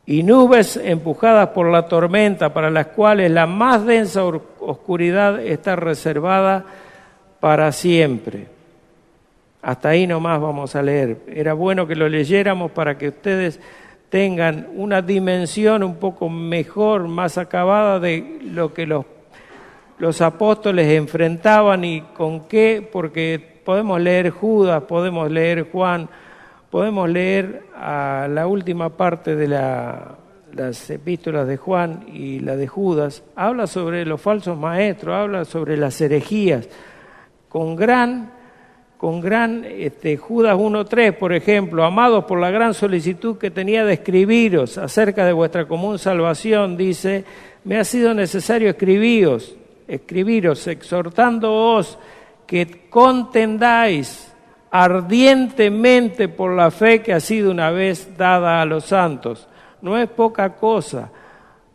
y nubes empujadas por la tormenta, para las cuales la más densa oscuridad está reservada para siempre. Hasta ahí nomás vamos a leer. Era bueno que lo leyéramos para que ustedes tengan una dimensión un poco mejor, más acabada de lo que los apóstoles enfrentaban y con qué, porque podemos leer Judas, podemos leer Juan, podemos leer a la última parte de las epístolas de Juan y la de Judas, habla sobre los falsos maestros, habla sobre las herejías, con gran Judas 1:3, por ejemplo, amados por la gran solicitud que tenía de escribiros acerca de vuestra común salvación, dice, me ha sido necesario escribiros, exhortándoos que contendáis ardientemente por la fe que ha sido una vez dada a los santos. No es poca cosa.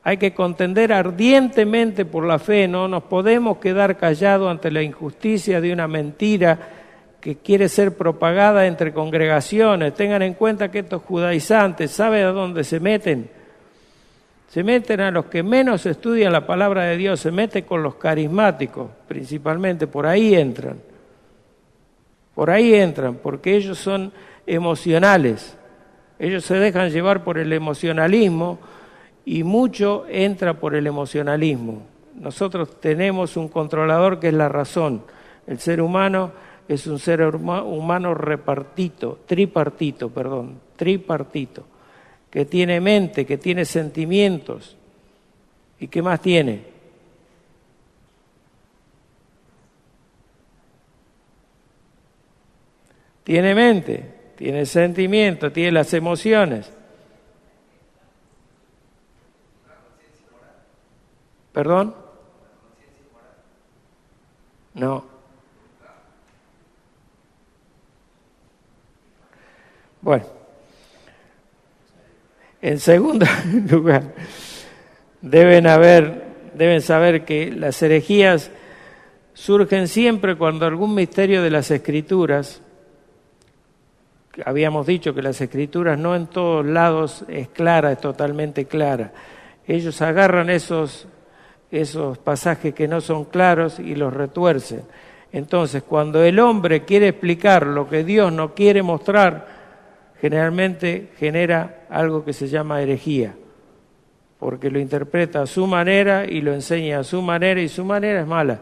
Hay que contender ardientemente por la fe, no nos podemos quedar callados ante la injusticia de una mentira que quiere ser propagada entre congregaciones. Tengan en cuenta que estos judaizantes, ¿saben a dónde se meten? Se meten a los que menos estudian la palabra de Dios, se meten con los carismáticos, principalmente, por ahí entran. Por ahí entran, porque ellos son emocionales. Ellos se dejan llevar por el emocionalismo, y mucho entra por el emocionalismo. Nosotros tenemos un controlador que es la razón. El ser humano es un ser humano tripartito, que tiene mente, que tiene sentimientos. ¿Y qué más tiene? Tiene mente, tiene sentimientos, tiene las emociones. ¿Perdón? No. Bueno, en segundo lugar, deben saber que las herejías surgen siempre cuando algún misterio de las Escrituras, habíamos dicho que las Escrituras no en todos lados es clara, es totalmente clara. Ellos agarran esos pasajes que no son claros y los retuercen. Entonces, cuando el hombre quiere explicar lo que Dios no quiere mostrar, generalmente genera algo que se llama herejía, porque lo interpreta a su manera y lo enseña a su manera, y su manera es mala,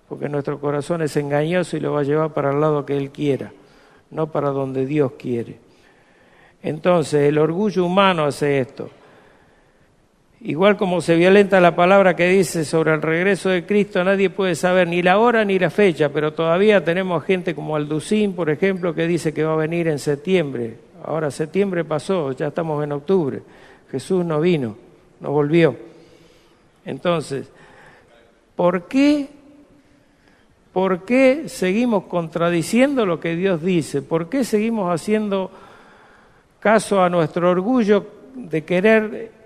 porque nuestro corazón es engañoso y lo va a llevar para el lado que Él quiera, no para donde Dios quiere. Entonces, el orgullo humano hace esto. Igual como se violenta la palabra que dice sobre el regreso de Cristo, nadie puede saber ni la hora ni la fecha, pero todavía tenemos gente como Alducín, por ejemplo, que dice que va a venir en septiembre. Ahora septiembre pasó, ya estamos en octubre. Jesús no vino, no volvió. Entonces, ¿por qué seguimos contradiciendo lo que Dios dice? ¿Por qué seguimos haciendo caso a nuestro orgullo de querer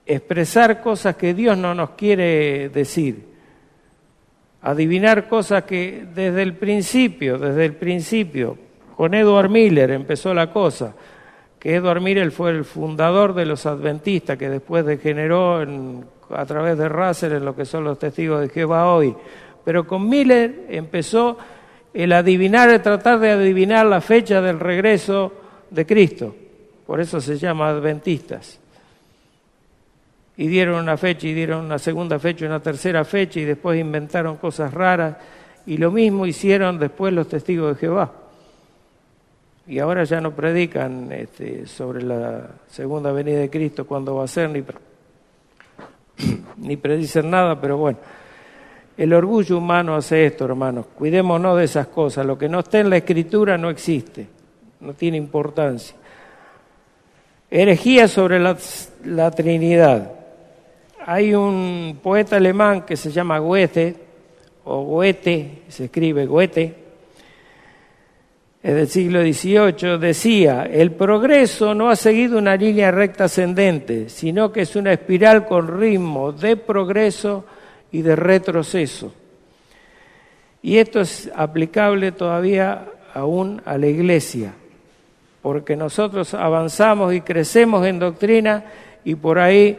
expresar cosas que Dios no nos quiere decir? Adivinar cosas que desde el principio, con Edward Miller empezó la cosa, que Edward Miller fue el fundador de los adventistas, que después degeneró a través de Russell en lo que son los testigos de Jehová hoy. Pero con Miller empezó el tratar de adivinar la fecha del regreso de Cristo. Por eso se llama adventistas. Y dieron una fecha, y dieron una segunda fecha, una tercera fecha, y después inventaron cosas raras. Y lo mismo hicieron después los testigos de Jehová. Y ahora ya no predican sobre la segunda venida de Cristo, cuándo va a ser, ni predicen nada, pero bueno. El orgullo humano hace esto, hermanos. Cuidémonos de esas cosas. Lo que no está en la Escritura no existe, no tiene importancia. Herejía sobre la Trinidad. Hay un poeta alemán que se llama Goethe, se escribe Goethe, es del siglo XVIII, decía: el progreso no ha seguido una línea recta ascendente, sino que es una espiral con ritmo de progreso y de retroceso. Y esto es aplicable todavía aún a la Iglesia, porque nosotros avanzamos y crecemos en doctrina y por ahí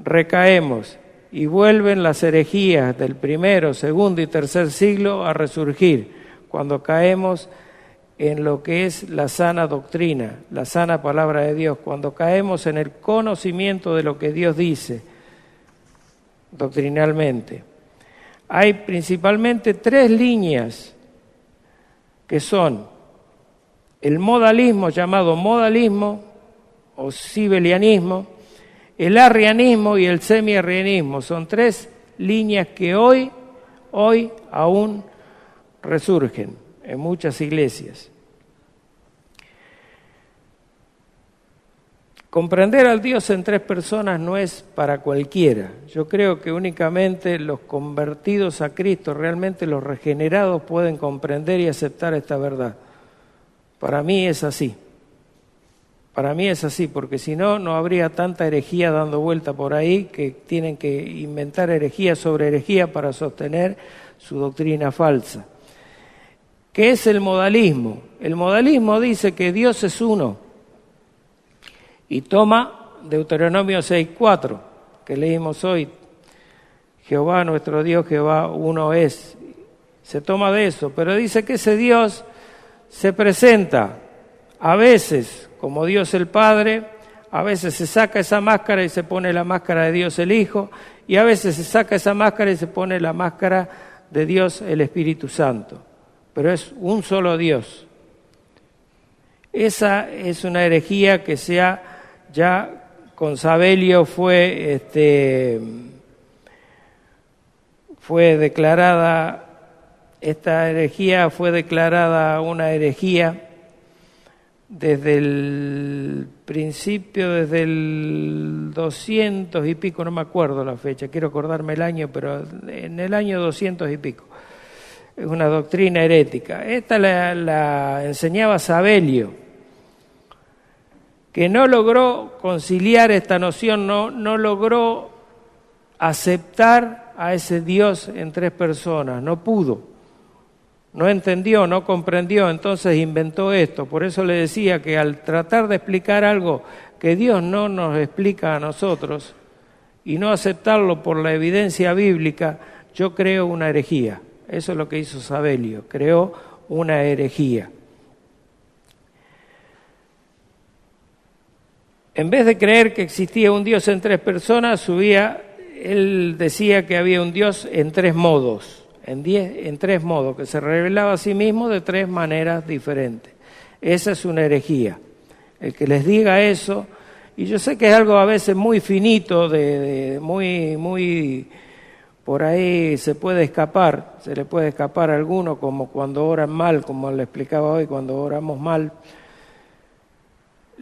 recaemos y vuelven las herejías del primero, segundo y tercer siglo a resurgir cuando caemos en lo que es la sana doctrina, la sana palabra de Dios, cuando caemos en el conocimiento de lo que Dios dice doctrinalmente. Hay principalmente tres líneas que son el modalismo, llamado modalismo o sibelianismo, el arrianismo y el semi-arrianismo. Son tres líneas que hoy aún resurgen en muchas iglesias. comprender al Dios en tres personas no es para cualquiera. Yo creo que únicamente los convertidos a Cristo, realmente los regenerados, pueden comprender y aceptar esta verdad. Para mí es así. Para mí es así, porque si no, no habría tanta herejía dando vuelta por ahí, que tienen que inventar herejía sobre herejía para sostener su doctrina falsa. ¿Qué es el modalismo? El modalismo dice que Dios es uno y toma Deuteronomio 6:4, que leímos hoy. Jehová nuestro Dios, Jehová uno es. Se toma de eso, pero dice que ese Dios se presenta a veces como Dios el Padre, a veces se saca esa máscara y se pone la máscara de Dios el Hijo, y a veces se saca esa máscara y se pone la máscara de Dios el Espíritu Santo. Pero es un solo Dios. Esa es una herejía que ya con Sabelio fue declarada, esta herejía fue declarada una herejía desde el principio, desde el 200 y pico, no me acuerdo la fecha, quiero acordarme el año, pero en el año 200 y pico. Es una doctrina herética. Esta la enseñaba Sabelio, que no logró conciliar esta noción, no logró aceptar a ese Dios en tres personas, no pudo. No entendió, no comprendió, entonces inventó esto. Por eso le decía que al tratar de explicar algo que Dios no nos explica a nosotros y no aceptarlo por la evidencia bíblica, yo creo una herejía. Eso es lo que hizo Sabelio, creó una herejía. En vez de creer que existía un Dios en tres personas, él decía que había un Dios en tres modos. En tres modos, que se revelaba a sí mismo de tres maneras diferentes. Esa es una herejía. El que les diga eso, y yo sé que es algo a veces muy finito, muy por ahí se le puede escapar a alguno, como cuando oran mal, como le explicaba hoy, cuando oramos mal.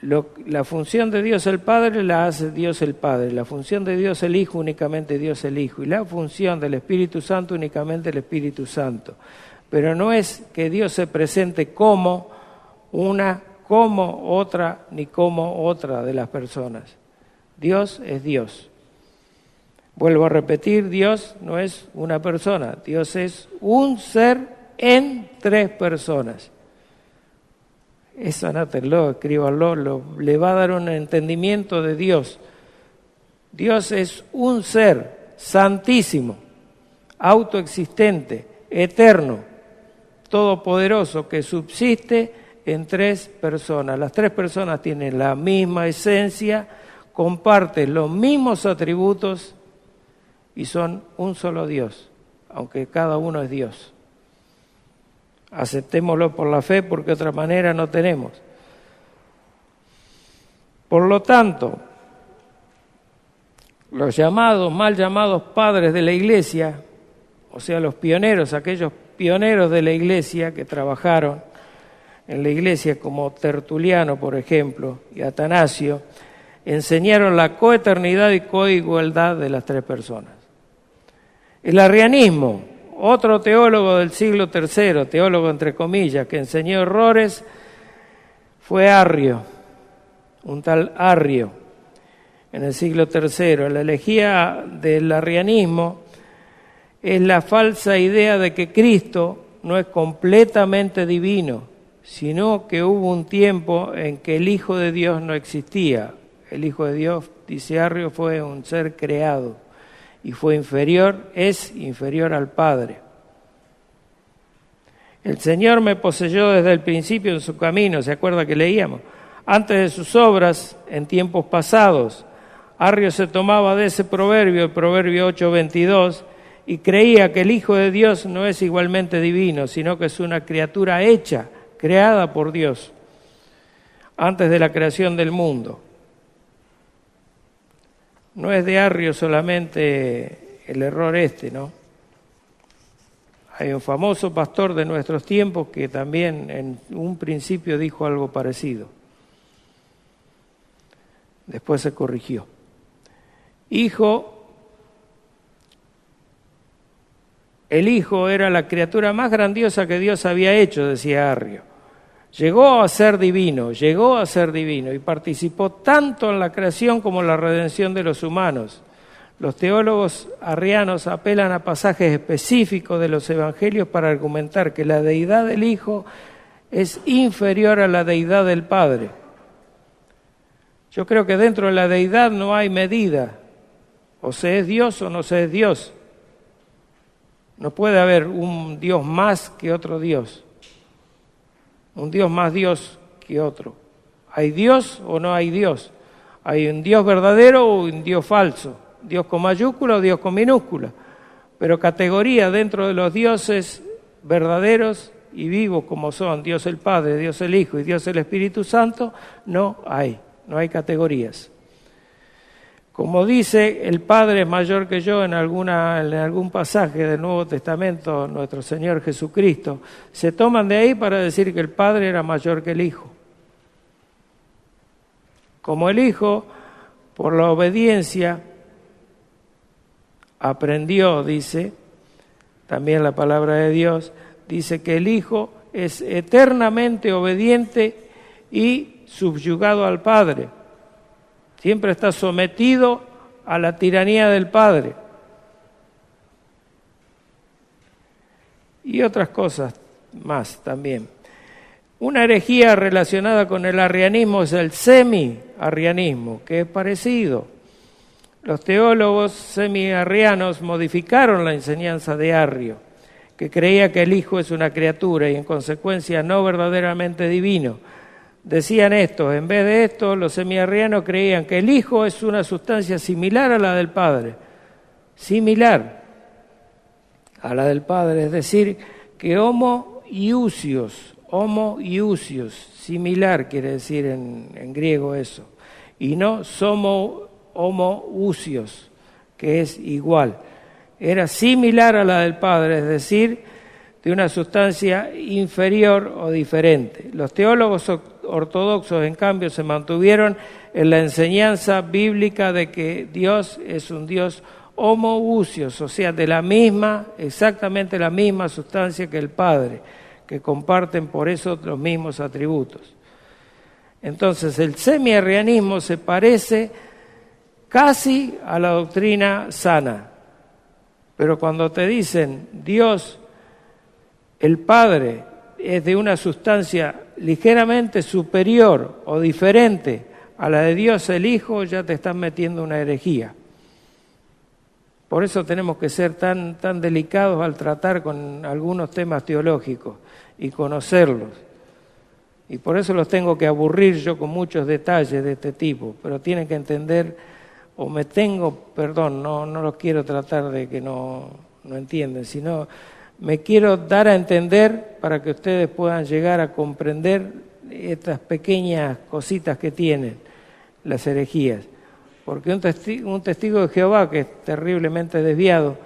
La función de Dios el Padre la hace Dios el Padre, la función de Dios el Hijo únicamente Dios el Hijo, y la función del Espíritu Santo únicamente el Espíritu Santo. Pero no es que Dios se presente como una, como otra, ni como otra de las personas. Dios es Dios. Vuelvo a repetir, Dios no es una persona, Dios es un ser en tres personas. Eso anótenlo, escríbanlo, le va a dar un entendimiento de Dios. Dios es un ser santísimo, autoexistente, eterno, todopoderoso, que subsiste en tres personas. Las tres personas tienen la misma esencia, comparten los mismos atributos y son un solo Dios, aunque cada uno es Dios. Aceptémoslo por la fe, porque de otra manera no tenemos. Por lo tanto, los mal llamados padres de la Iglesia, o sea, los pioneros, aquellos pioneros de la Iglesia que trabajaron en la Iglesia como Tertuliano, por ejemplo, y Atanasio, enseñaron la coeternidad y coigualdad de las tres personas. El arrianismo, otro teólogo del siglo III, teólogo entre comillas, que enseñó errores, fue Arrio, un tal Arrio, en el siglo III. La herejía del arrianismo es la falsa idea de que Cristo no es completamente divino, sino que hubo un tiempo en que el Hijo de Dios no existía. El Hijo de Dios, dice Arrio, fue un ser creado y es inferior al Padre. El Señor me poseyó desde el principio en su camino, ¿se acuerda que leíamos? Antes de sus obras, en tiempos pasados. Arrio se tomaba de ese proverbio, el proverbio 8:22, y creía que el Hijo de Dios no es igualmente divino, sino que es una criatura hecha, creada por Dios, antes de la creación del mundo. No es de Arrio solamente el error ¿no? Hay un famoso pastor de nuestros tiempos que también en un principio dijo algo parecido. Después se corrigió. El Hijo era la criatura más grandiosa que Dios había hecho, decía Arrio. Llegó a ser divino y participó tanto en la creación como en la redención de los humanos. Los teólogos arrianos apelan a pasajes específicos de los evangelios para argumentar que la deidad del Hijo es inferior a la deidad del Padre. Yo creo que dentro de la deidad no hay medida. O se es Dios o no se es Dios. No puede haber un Dios más que otro Dios. Un Dios más Dios que otro. ¿Hay Dios o no hay Dios? ¿Hay un Dios verdadero o un Dios falso? ¿Dios con mayúscula o Dios con minúscula? Pero categoría dentro de los dioses verdaderos y vivos como son Dios el Padre, Dios el Hijo y Dios el Espíritu Santo, no hay categorías. Como dice, el Padre es mayor que yo en algún pasaje del Nuevo Testamento, nuestro Señor Jesucristo, se toman de ahí para decir que el Padre era mayor que el Hijo. Como el Hijo, por la obediencia, aprendió, dice, también la palabra de Dios, dice que el Hijo es eternamente obediente y subyugado al Padre. Siempre está sometido a la tiranía del Padre. Y otras cosas más también. Una herejía relacionada con el arrianismo es el semi-arrianismo, que es parecido. Los teólogos semi-arrianos modificaron la enseñanza de Arrio, que creía que el Hijo es una criatura y en consecuencia no verdaderamente divino. Decían esto, en vez de esto, los semi-arrianos creían que el Hijo es una sustancia similar a la del Padre, similar a la del Padre, es decir, que homoiousios, similar quiere decir en griego eso, y no homoousios, que es igual. Era similar a la del Padre, es decir, de una sustancia inferior o diferente. Los teólogos ortodoxos, en cambio, se mantuvieron en la enseñanza bíblica de que Dios es un Dios homoousios, o sea, exactamente la misma sustancia que el Padre, que comparten por eso los mismos atributos. Entonces, el semi-arrianismo se parece casi a la doctrina sana, pero cuando te dicen Dios, el Padre, es de una sustancia ligeramente superior o diferente a la de Dios el Hijo, ya te están metiendo una herejía. Por eso tenemos que ser tan delicados al tratar con algunos temas teológicos y conocerlos. Y por eso los tengo que aburrir yo con muchos detalles de este tipo, pero tienen que entender, no los quiero tratar de que no entienden, sino me quiero dar a entender para que ustedes puedan llegar a comprender estas pequeñas cositas que tienen las herejías. Porque un testigo de Jehová que es terriblemente desviado,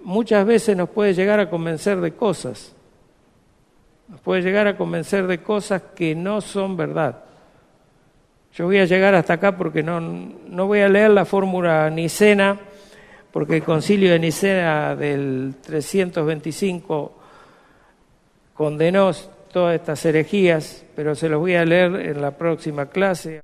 muchas veces nos puede llegar a convencer de cosas. Nos puede llegar a convencer de cosas que no son verdad. Yo voy a llegar hasta acá porque no voy a leer la fórmula nicena, porque el Concilio de Nicea del 325 condenó todas estas herejías, pero se los voy a leer en la próxima clase.